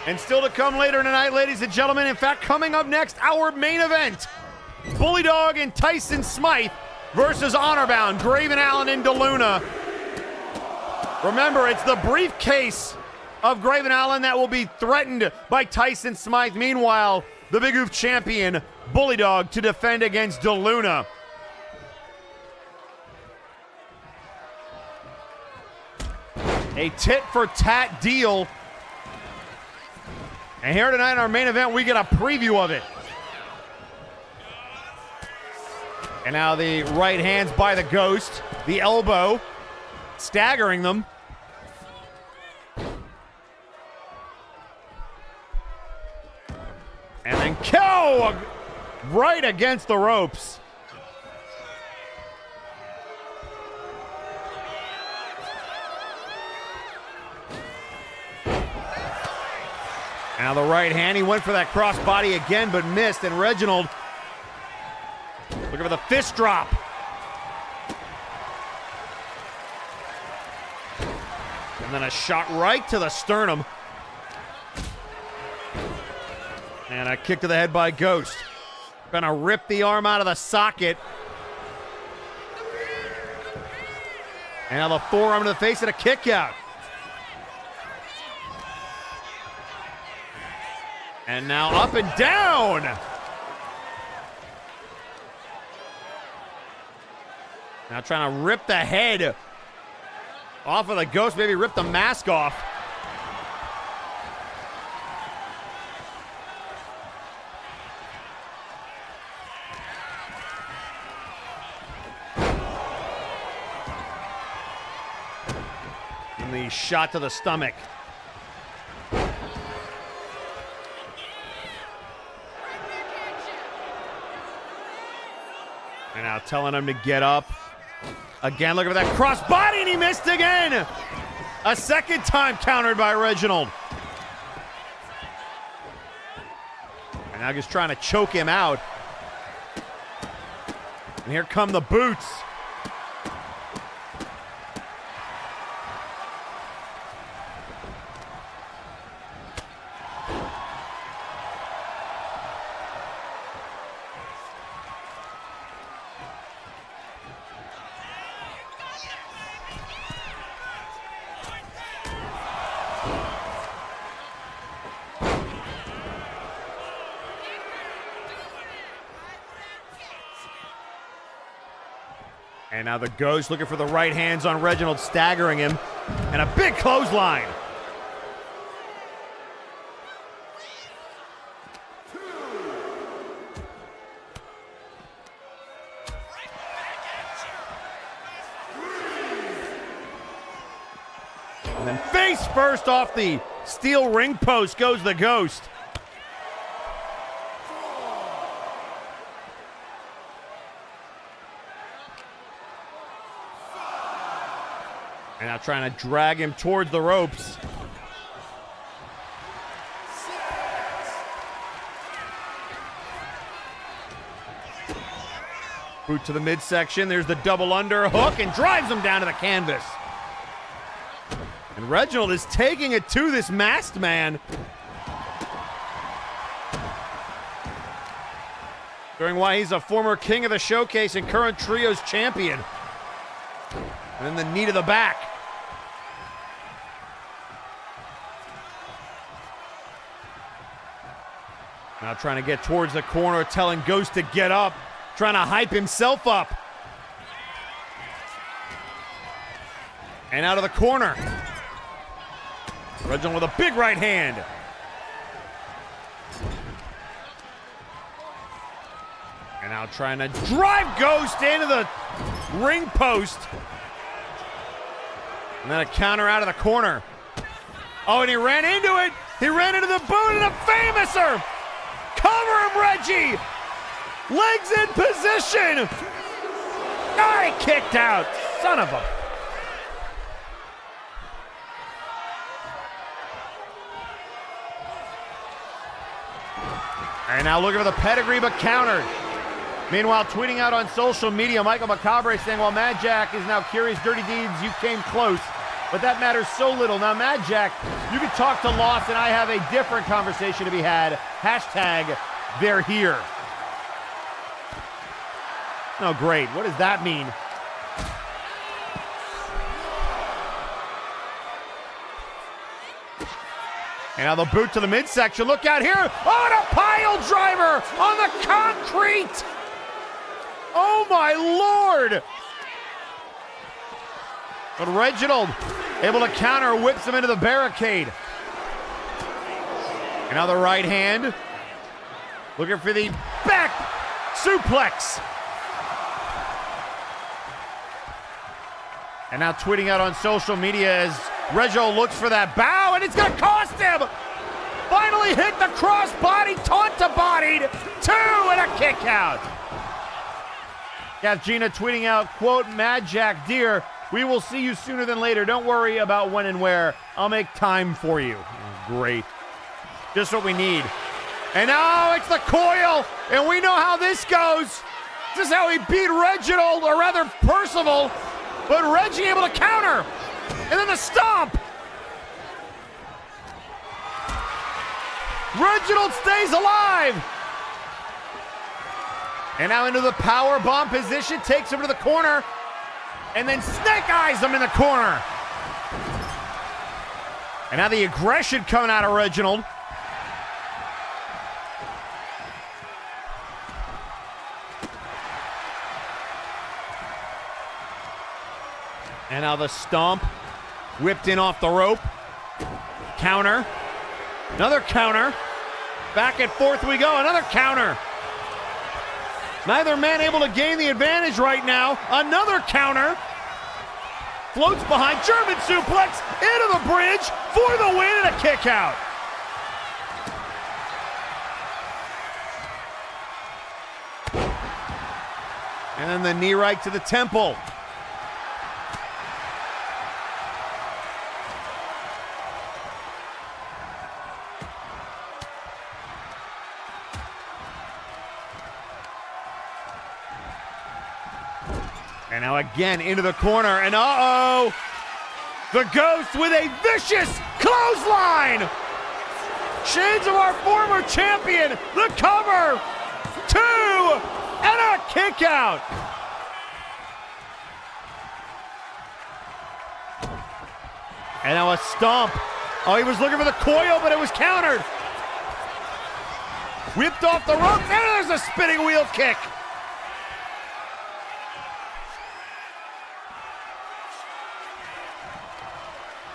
And still to come later tonight, ladies and gentlemen. In fact, coming up next, our main event. Bully Dog and Tyson Smythe versus Honorbound, Graven Allen and DeLuna. Remember, it's the briefcase of Graven Allen that will be threatened by Tyson Smythe. Meanwhile, the Big Oof champion, Bully Dog, to defend against DeLuna. A tit-for-tat deal. And here tonight in our main event, we get a preview of it. And now the right hands by the Ghost. The elbow, staggering them. And then KO right against the ropes. Now the right hand, he went for that crossbody again, but missed. And Reginald looking for the fist drop. And then a shot right to the sternum. And a kick to the head by Ghost. Gonna rip the arm out of the socket. And now the forearm to the face and a kick out. And now up and down. Now trying to rip the head off of the Ghost, maybe rip the mask off. And the shot to the stomach. And now telling him to get up. Again, looking for that crossbody, and he missed again. A second time countered by Reginald. And now just trying to choke him out. And here come the boots. And now the Ghost looking for the right hands on Reginald, staggering him. And a big clothesline. And then face first off the steel ring post goes the Ghost. And now trying to drag him towards the ropes. Boot to the midsection. There's the double under hook and drives him down to the canvas. And Reginald is taking it to this masked man. Showing why he's a former king of the showcase and current trios champion. And then the knee to the back. Now trying to get towards the corner, telling Ghost to get up. Trying to hype himself up. And out of the corner. Reginald with a big right hand. And now trying to drive Ghost into the ring post. And then a counter out of the corner. Oh, and he ran into it. He ran into the boot and a famouser. Cover him, Reggie. Legs in position. Oh, he kicked out. Son of a... And now looking for the pedigree, but countered. Meanwhile, tweeting out on social media, Michael Macabre saying, well, Mad Jack is now curious, Dirty Deeds, you came close. But that matters so little. Now, Mad Jack, you can talk to Lost, and I have a different conversation to be had. Hashtag, they're here. Oh, great. What does that mean? And now the boot to the midsection. Look out here. Oh, and a pile driver on the concrete. Oh, my Lord. But Reginald able to counter, whips him into the barricade. And now the right hand. Looking for the back suplex. And now tweeting out on social media as Reginald looks for that bow, and it's going to cost him. Finally hit the cross-body, taunt-to-bodied. 2 and a kick out. Got Gina tweeting out, quote, Mad Jack, dear, we will see you sooner than later. Don't worry about when and where. I'll make time for you. Oh, great. Just what we need. And now it's the coil, and we know how this goes. This is how he beat Reginald, or rather Percival, but Reggie able to counter. And then the stomp. Reginald stays alive. And now into the power bomb position, takes him to the corner, and then snake eyes him in the corner. And now the aggression coming out of Reginald. And now the stomp, whipped in off the rope. Counter, another counter. Back and forth we go, another counter. Neither man able to gain the advantage right now. Another counter. Floats behind, German suplex into the bridge for the win and a kick out. And then the knee right to the temple. And now again into the corner, and uh-oh! The Ghost with a vicious clothesline! Shades of our former champion, the cover! 2, and a kick out! And now a stomp. Oh, he was looking for the coil, but it was countered. Whipped off the rope, and there's a spinning wheel kick.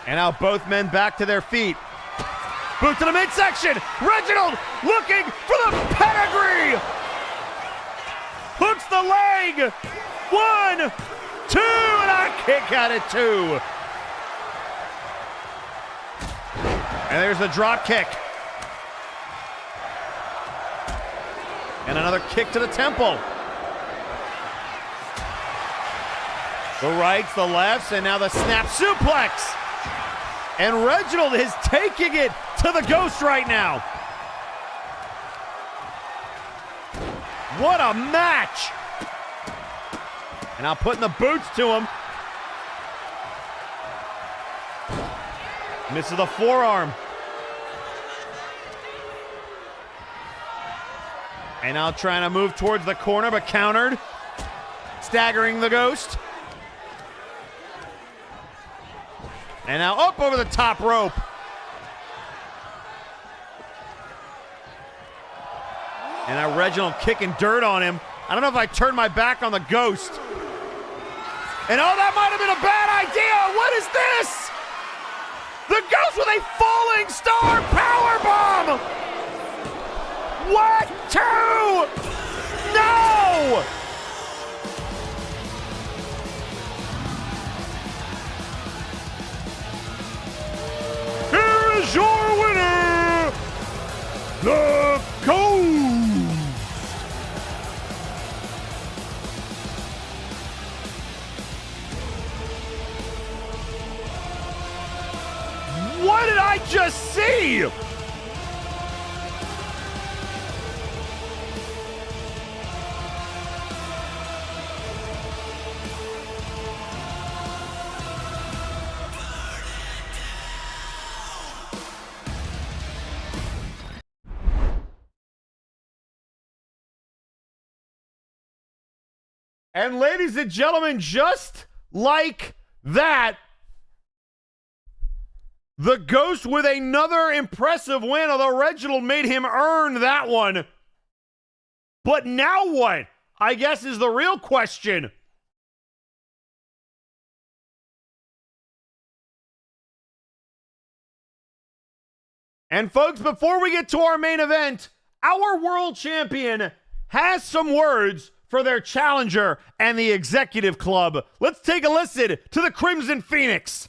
And now both men back to their feet. Boot to the midsection. Reginald looking for the pedigree. Hooks the leg. 1, 2, and a kick out at 2. And there's the drop kick. And another kick to the temple. The rights, the lefts, and now the snap suplex. And Reginald is taking it to the Ghost right now. What a match. And now putting the boots to him. Misses the forearm. And now trying to move towards the corner, but countered. Staggering the Ghost. And now up over the top rope. And now Reginald kicking dirt on him. I don't know if I turned my back on the Ghost. And oh, that might have been a bad idea. What is this? The Ghost with a falling star powerbomb. What? Two? No! Here is your winner, the Ghost. What did I just see? And ladies and gentlemen, just like that, the Ghost with another impressive win, although Reginald made him earn that one. But now what? I guess is the real question. And folks, before we get to our main event, our world champion has some words for their challenger and the executive club. Let's take a listen to the Crimson Phoenix.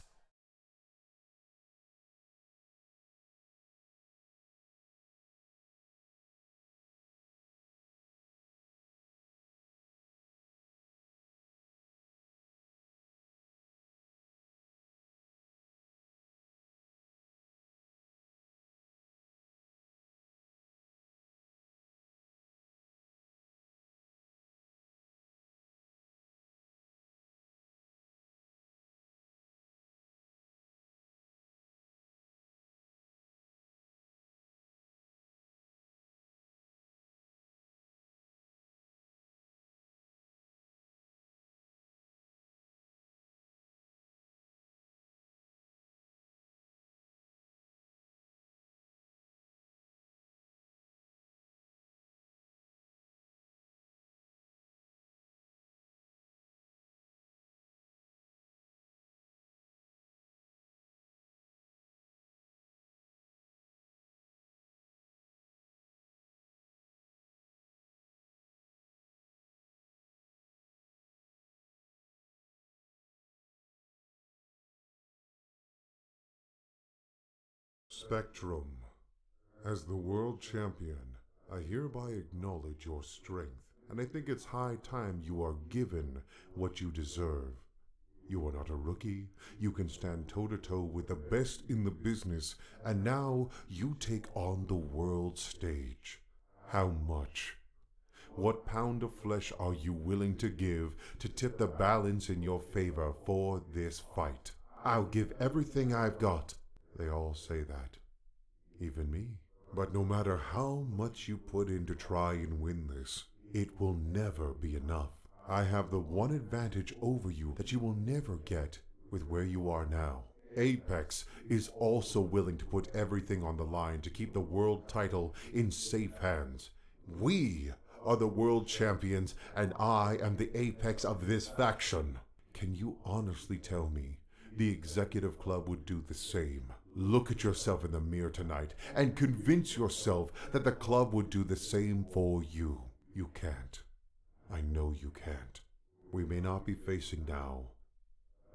Spectrum, as the world champion, I hereby acknowledge your strength, and I think it's high time you are given what you deserve. You are not a rookie, you can stand toe-to-toe with the best in the business, and now you take on the world stage. How much? What pound of flesh are you willing to give to tip the balance in your favor for this fight? I'll give everything I've got. They all say that. Even me. But no matter how much you put in to try and win this, it will never be enough. I have the one advantage over you that you will never get with where you are now. Apex is also willing to put everything on the line to keep the world title in safe hands. We are the world champions, and I am the apex of this faction. Can you honestly tell me the executive club would do the same? Look at yourself in the mirror tonight and convince yourself that the club would do the same for you. You can't. I know you can't. We may not be facing now,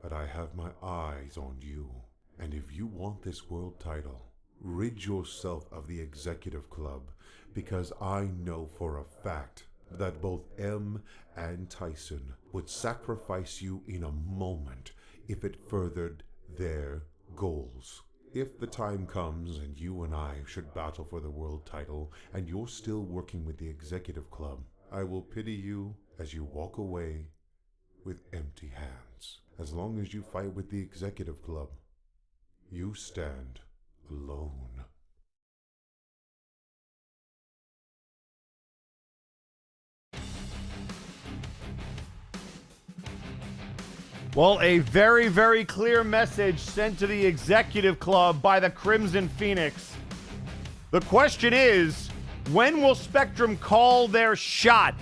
but I have my eyes on you. And if you want this world title, rid yourself of the executive club, because I know for a fact that both M and Tyson would sacrifice you in a moment if it furthered their goals. If the time comes and you and I should battle for the world title and you're still working with the executive club, I will pity you as you walk away with empty hands. As long as you fight with the executive club, You stand alone. Well, a very, very clear message sent to the executive club by the Crimson Phoenix. The question is, when will Spectrum call their shot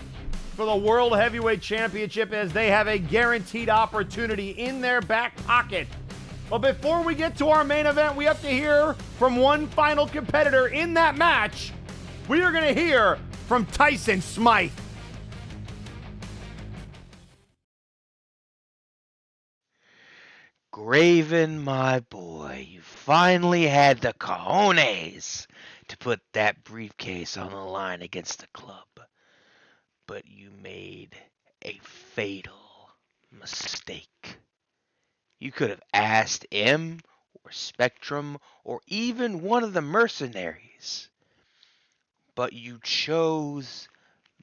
for the World Heavyweight Championship, as they have a guaranteed opportunity in their back pocket? But before we get to our main event, we have to hear from one final competitor in that match. We are going to hear from Tyson Smythe. Graven, my boy, you finally had the cojones to put that briefcase on the line against the club. But you made a fatal mistake. You could have asked M or Spectrum or even one of the mercenaries. But you chose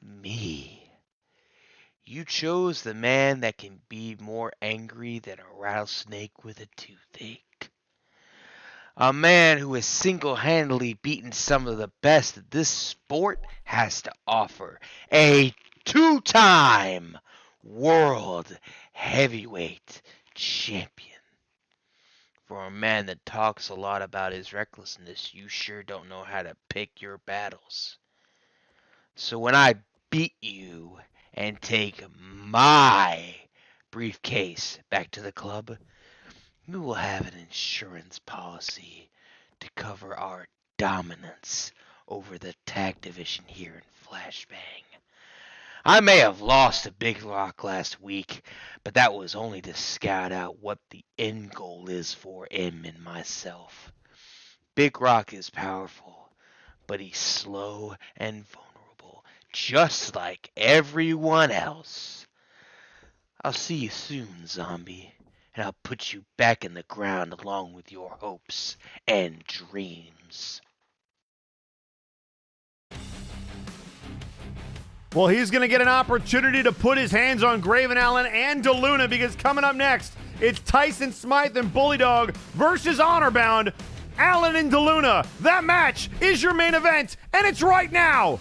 me. You chose the man that can be more angry than a rattlesnake with a toothache. A man who has single-handedly beaten some of the best that this sport has to offer. A two-time World Heavyweight Champion. For a man that talks a lot about his recklessness, you sure don't know how to pick your battles. So when I beat you and take my briefcase back to the club, we will have an insurance policy to cover our dominance over the tag division here in Flashbang. I may have lost to Big Rock last week, but that was only to scout out what the end goal is for M and myself. Big Rock is powerful, but he's slow and vulnerable, just like everyone else. I'll see you soon, zombie, and I'll put you back in the ground along with your hopes and dreams. Well, he's going to get an opportunity to put his hands on Graven Allen and DeLuna, because coming up next, it's Tyson Smythe and Bully Dog versus Honorbound, Allen and DeLuna. That match is your main event, and it's right now.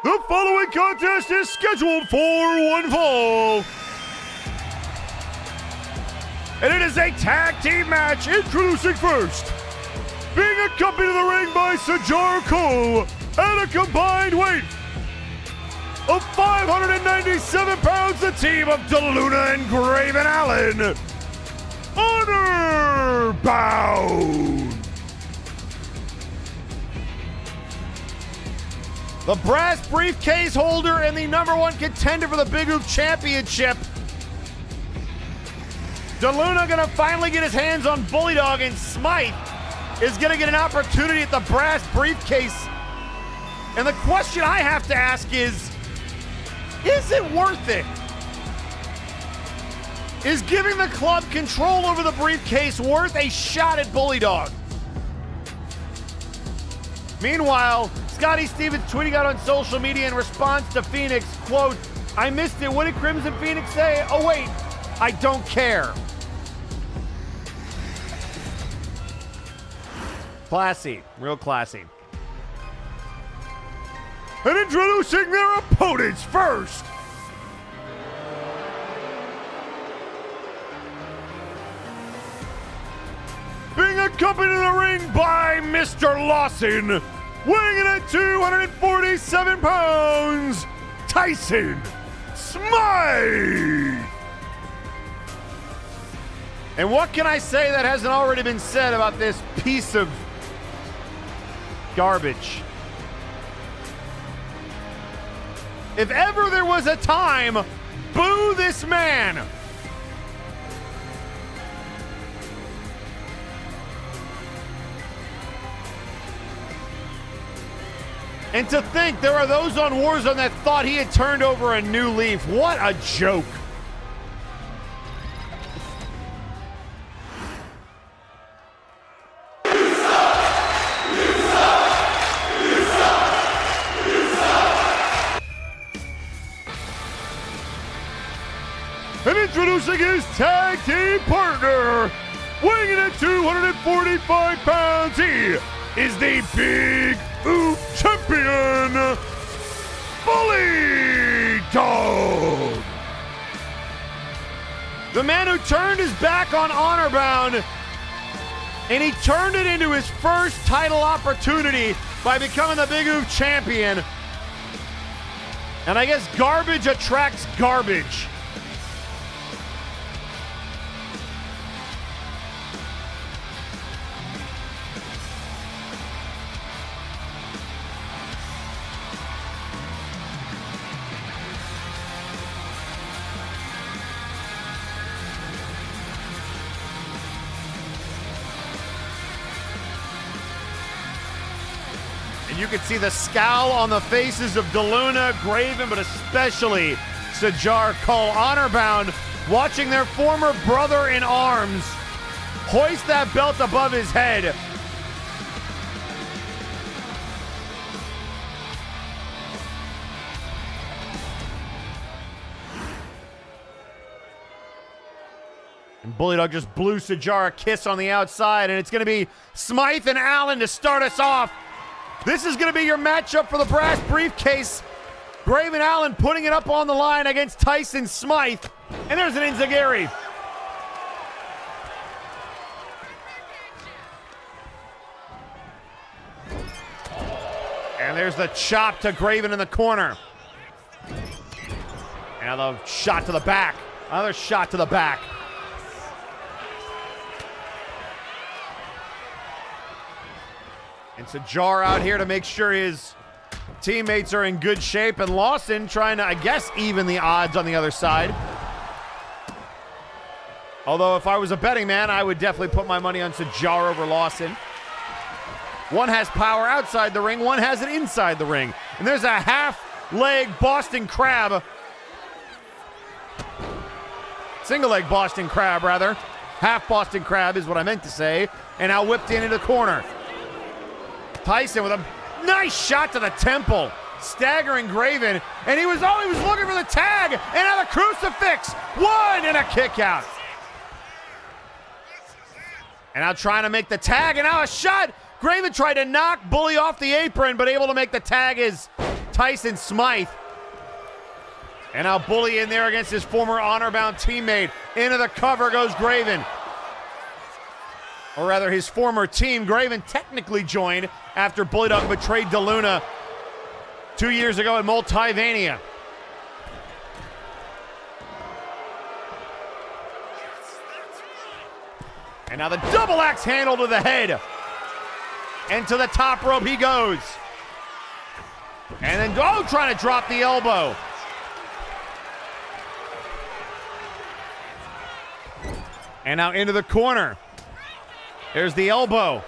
The following contest is scheduled for one fall. And it is a tag team match. Introducing first, being accompanied to the ring by Sajar Cole at a combined weight of 597 pounds, the team of DeLuna and Graven Allen. Honorbound. The brass briefcase holder and the #1 contender for the Big Hoop Championship. DeLuna gonna finally get his hands on Bully Dog, and Smythe is gonna get an opportunity at the brass briefcase. And the question I have to ask is it worth it? Is giving the club control over the briefcase worth a shot at Bully Dog? Meanwhile, Scotty Stevens tweeting out on social media in response to Phoenix, quote, "I missed it. What did Crimson Phoenix say? Oh, wait, I don't care." Classy, real classy. And introducing their opponents first, being accompanied in the ring by Mr. Lawson, weighing in at 247 pounds, Tyson Smythe. And what can I say that hasn't already been said about this piece of garbage? If ever there was a time, boo this man. And to think there are those on Warzone that thought he had turned over a new leaf. What a joke. And introducing his tag team partner, weighing in at 245 pounds, he is the Big Oop Champion, Bully Dog. The man who turned his back on Honor Bound, and he turned it into his first title opportunity by becoming the Big Oop Champion. And I guess garbage attracts garbage. And you can see the scowl on the faces of DeLuna, Graven, but especially Sajar Cole. Honor Bound watching their former brother in arms hoist that belt above his head. And Bully Dog just blew Sajar a kiss on the outside, and it's going to be Smythe and Allen to start us off. This is going to be your matchup for the brass briefcase. Graven Allen putting it up on the line against Tyson Smythe. And there's an Enziguri. And there's the chop to Graven in the corner. Another shot to the back. Another shot to the back. And Sajar out here to make sure his teammates are in good shape. And Lawson trying to, I guess, even the odds on the other side. Although if I was a betting man, I would definitely put my money on Sajar over Lawson. One has power outside the ring, one has it inside the ring. And there's a half-leg Boston Crab. Single-leg Boston Crab, rather. Half Boston Crab is what I meant to say. And now whipped into the corner. Tyson with a nice shot to the temple, staggering Graven, and he was looking for the tag, and now the crucifix, one, and a kick out. And now trying to make the tag, and now a shot. Graven tried to knock Bully off the apron, but able to make the tag is Tyson Smythe. And now Bully in there against his former honor-bound teammate. Into the cover goes Graven. Or rather, his former team. Graven technically joined after Bully Dog betrayed DeLuna 2 years ago at Multivania. And now the double axe handle to the head. And to the top rope he goes. And then, trying to drop the elbow. And now into the corner. There's the elbow.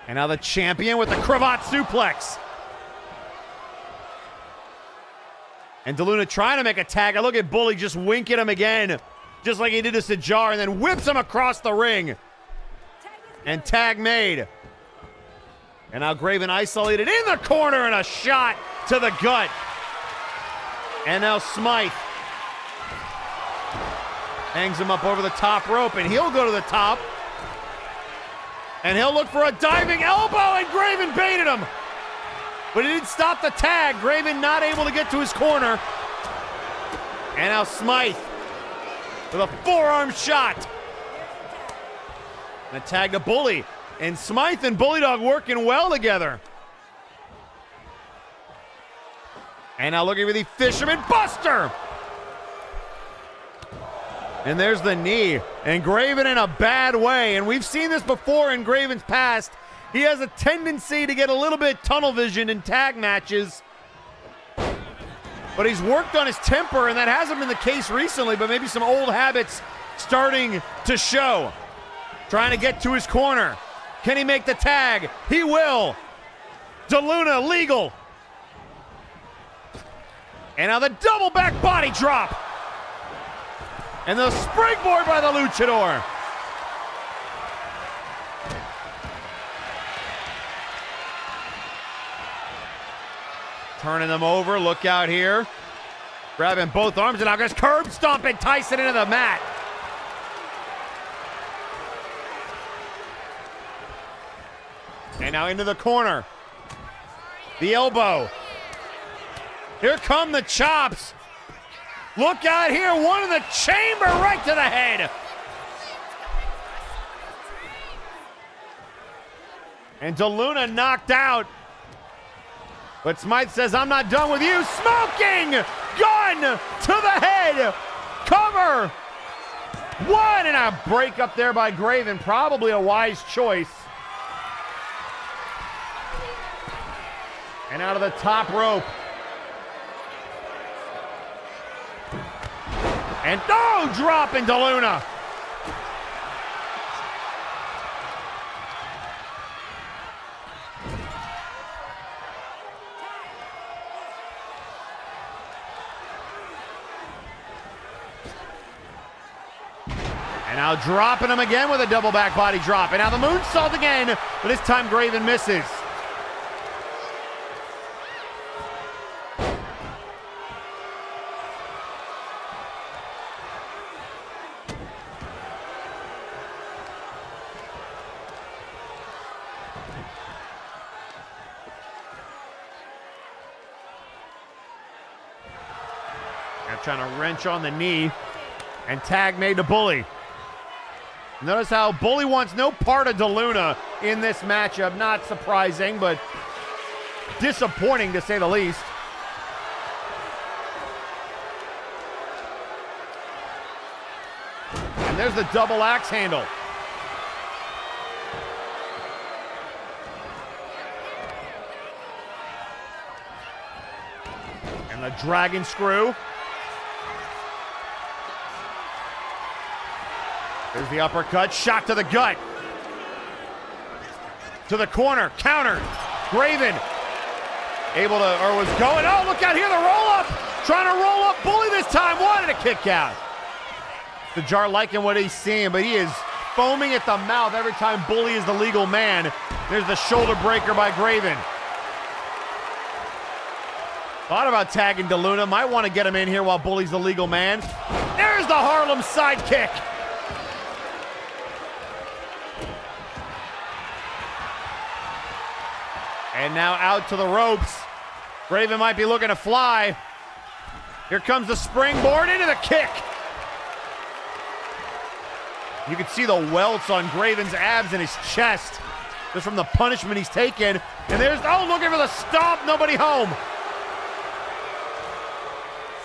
And now the champion with the cravat suplex. And DeLuna trying to make a tag. I look at Bully just wink at him again. Just like he did to Sajar, and then whips him across the ring. And tag made. And now Graven isolated in the corner and a shot to the gut. And now Smythe hangs him up over the top rope, and he'll go to the top. And he'll look for a diving elbow, and Graven baited him. But he didn't stop the tag. Graven not able to get to his corner. And now Smythe with a forearm shot. And a tag to Bully. And Smythe and Bully Dog working well together. And now looking for the Fisherman Buster. And there's the knee. And Graven in a bad way. And we've seen this before in Graven's past. He has a tendency to get a little bit tunnel vision in tag matches. But he's worked on his temper, and that hasn't been the case recently, but maybe some old habits starting to show. Trying to get to his corner. Can he make the tag? He will. DeLuna legal. And now the double back body drop. And the springboard by the luchador. Turning them over. Look out here. Grabbing both arms and now just curb stomping Tyson into the mat. And now into the corner. The elbow. Here come the chops. Look out here, one in the chamber right to the head. And DeLuna knocked out. But Smythe says, I'm not done with you. Smoking gun to the head. Cover. One, and a break up there by Graven. Probably a wise choice. And out of the top rope. And dropping DeLuna. And now dropping him again with a double back body drop. And now the moonsault again, but this time Graven misses. Trying to wrench on the knee, and tag made to Bully. Notice how Bully wants no part of DeLuna in this matchup. Not surprising, but disappointing to say the least. And there's the double axe handle. And the dragon screw. There's the uppercut, shot to the gut. To the corner, countered. Graven able to, or was going, oh, look out here, the roll up. Trying to roll up Bully this time, wanted a kick out. The Jar liking what he's seeing, but he is foaming at the mouth every time Bully is the legal man. There's the shoulder breaker by Graven. Thought about tagging DeLuna, might want to get him in here while Bully's the legal man. There's the Harlem sidekick. And now out to the ropes. Graven might be looking to fly. Here comes the springboard into the kick. You can see the welts on Graven's abs and his chest just from the punishment he's taken. And there's, looking for the stomp, nobody home.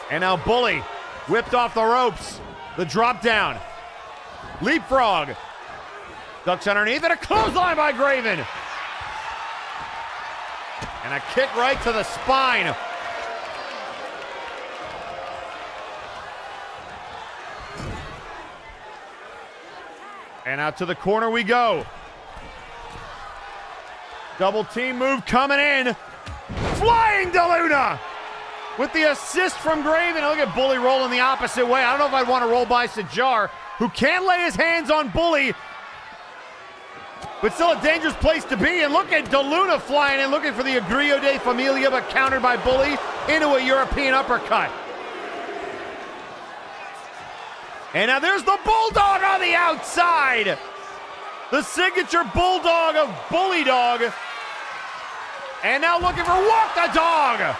And now Bully whipped off the ropes. The drop down. Leapfrog. Ducks underneath and a clothesline by Graven. And a kick right to the spine. And out to the corner we go. Double team move coming in. Flying DeLuna with the assist from Graven. Look at Bully rolling the opposite way. I don't know if I'd want to roll by Sajar, who can't lay his hands on Bully, but still a dangerous place to be. And look at DeLuna flying in, looking for the Agrio de Familia, but countered by Bully into a European uppercut. And now there's the Bulldog on the outside. The signature Bulldog of Bully Dog. And now looking for Walk the Dog.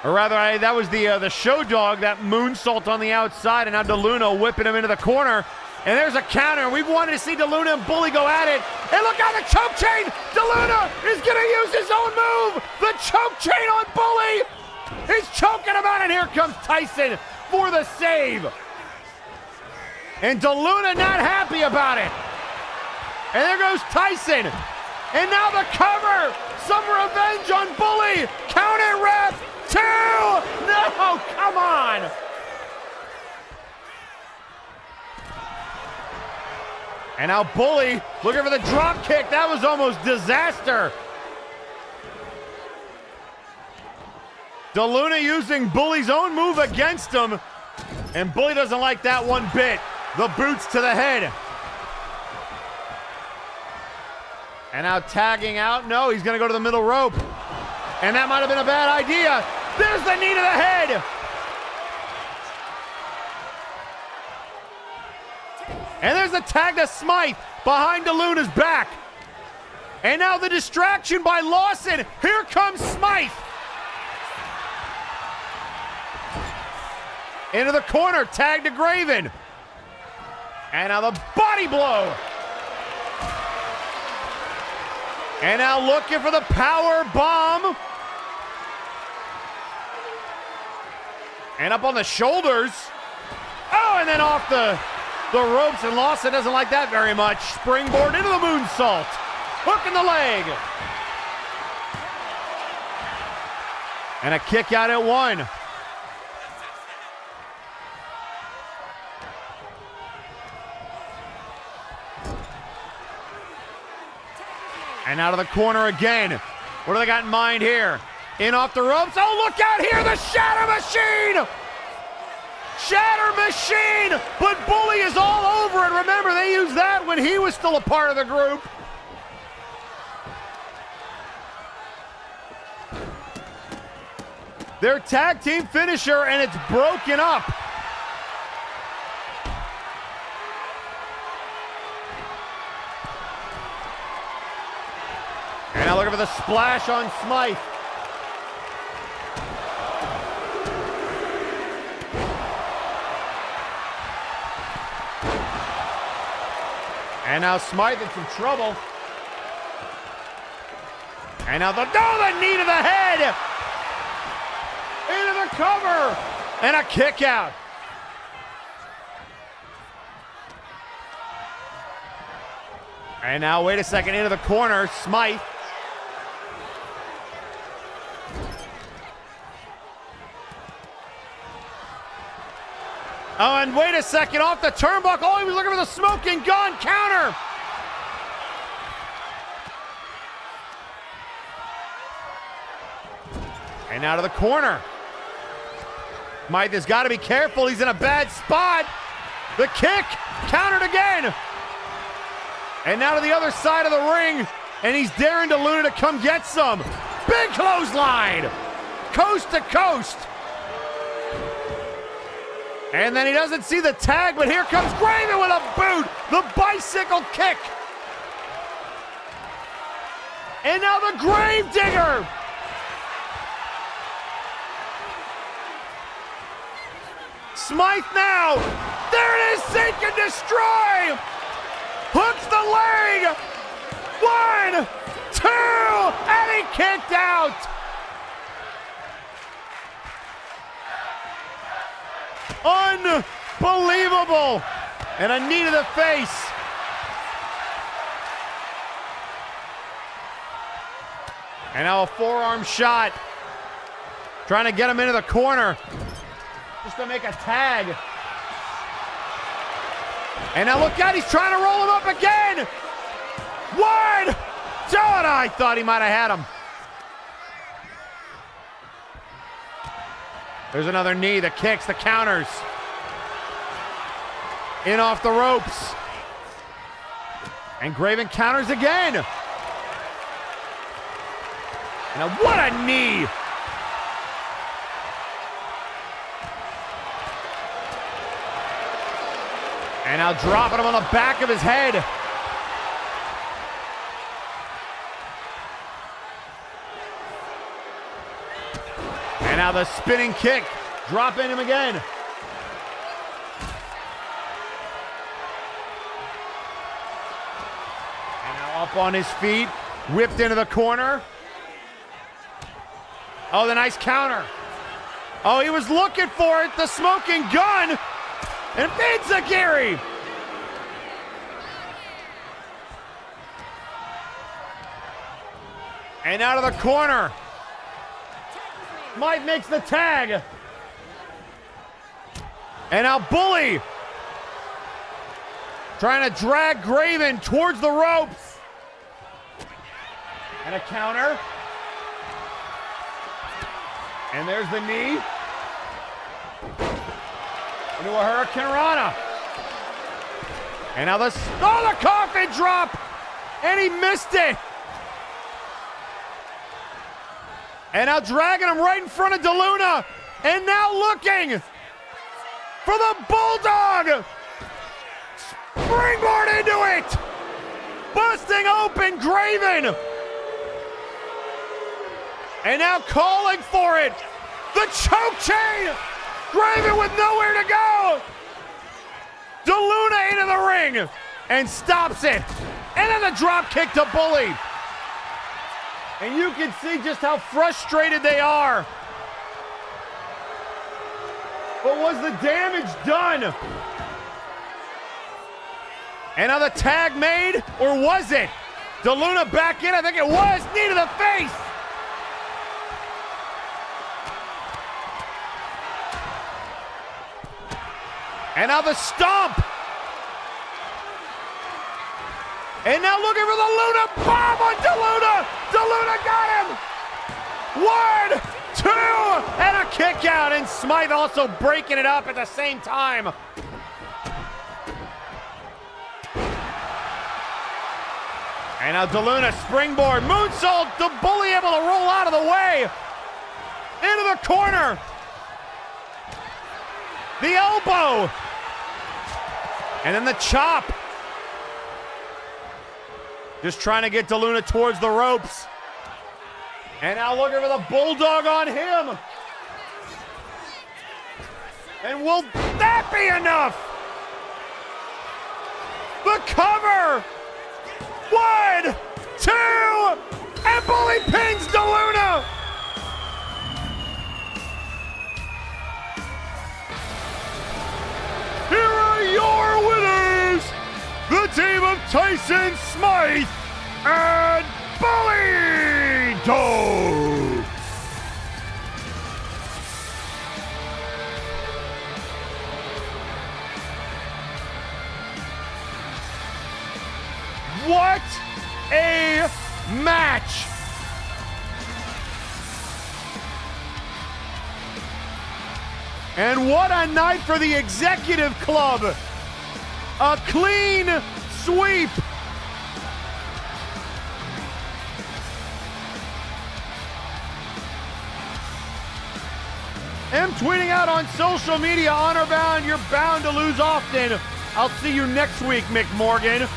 Or rather, that was the show dog, that moonsault on the outside, and now DeLuna whipping him into the corner. And there's a counter. We've wanted to see DeLuna and Bully go at it. And look out, the choke chain! DeLuna is going to use his own move! The choke chain on Bully! He's choking him out, and here comes Tyson for the save. And DeLuna not happy about it. And there goes Tyson. And now the cover! Some revenge on Bully! Count it, ref! 2! No, come on! And now Bully looking for the drop kick. That was almost disaster. DeLuna using Bully's own move against him. And Bully doesn't like that one bit. The boots to the head. And now tagging out. No, he's going to go to the middle rope. And that might have been a bad idea. There's the knee to the head. And there's the tag to Smythe behind DeLuna's back. And now the distraction by Lawson. Here comes Smythe. Into the corner, tag to Graven. And now the body blow. And now looking for the power bomb. And up on the shoulders. Oh, and then off the ropes, and Lawson doesn't like that very much. Springboard into the moonsault. Hook in the leg. And a kick out at 1. And out of the corner again. What do they got in mind here? In off the ropes. Oh, look out here, the Shatter Machine! Shatter Machine! But Bully is all over it. Remember, they used that when he was still a part of the group. Their tag team finisher, and it's broken up. And now looking for the splash on Smythe. And now Smythe in some trouble. And now the knee to the head. Into the cover. And a kick out. And now, wait a second, into the corner, Smythe. Oh, and wait a second, off the turnbuckle. Oh, he was looking for the smoking gun counter. And out of the corner. Smythe has got to be careful. He's in a bad spot. The kick, countered again. And now to the other side of the ring. And he's daring DeLuna to come get some. Big clothesline. Coast to coast. And then he doesn't see the tag, but here comes Graven with a boot. The bicycle kick. And now the Gravedigger. Smythe now. There it is, seek and destroy. Hooks the leg. 1, 2, and he kicked out. Unbelievable. And a knee to the face. And now a forearm shot. Trying to get him into the corner. Just to make a tag. And now look out, he's trying to roll him up again. 1, 2, and I thought he might have had him. There's another knee, the kicks, the counters. In off the ropes. And Graven counters again. Now what a knee. And now dropping him on the back of his head. And now the spinning kick, dropping him again. And now up on his feet, whipped into the corner. Oh, the nice counter. Oh, he was looking for it, the smoking gun. And Enziguri. And out of the corner. Mike makes the tag. And now Bully. Trying to drag Graven towards the ropes. And a counter. And there's the knee. Into a Hurricane Rana. And now the coffin drop. And he missed it. And now dragging him right in front of DeLuna. And now looking for the Bulldog. Springboard into it. Busting open Graven. And now calling for it. The choke chain. Graven with nowhere to go. DeLuna into the ring and stops it. And then the drop kick to Bully. And you can see just how frustrated they are. But was the damage done? And now the tag made, or was it? DeLuna back in, I think it was. Knee to the face. And now the stomp. And now looking for the Luna bomb on DeLuna. DeLuna got him. 1, 2, and a kick out. And Smythe also breaking it up at the same time. And now DeLuna springboard, moonsault, the Bully able to roll out of the way. Into the corner. The elbow. And then the chop. Just trying to get DeLuna towards the ropes. And now looking for the Bulldog on him. And will that be enough? The cover. 1, 2, and Bully pins DeLuna. Here are your winners, the team of Tyson Smythe and Bully Dog. What a match! And what a night for the Executive Club! A clean sweep! I'm tweeting out on social media, honor bound, you're bound to lose often. I'll see you next week, Mick Morgan.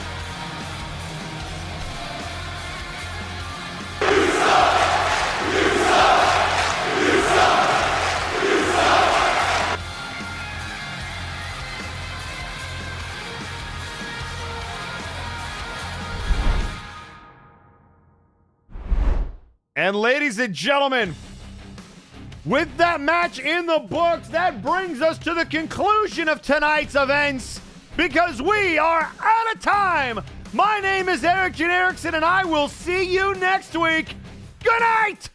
And ladies and gentlemen, with that match in the books, that brings us to the conclusion of tonight's events because we are out of time. My name is Eric Jan Erickson, and I will see you next week. Good night!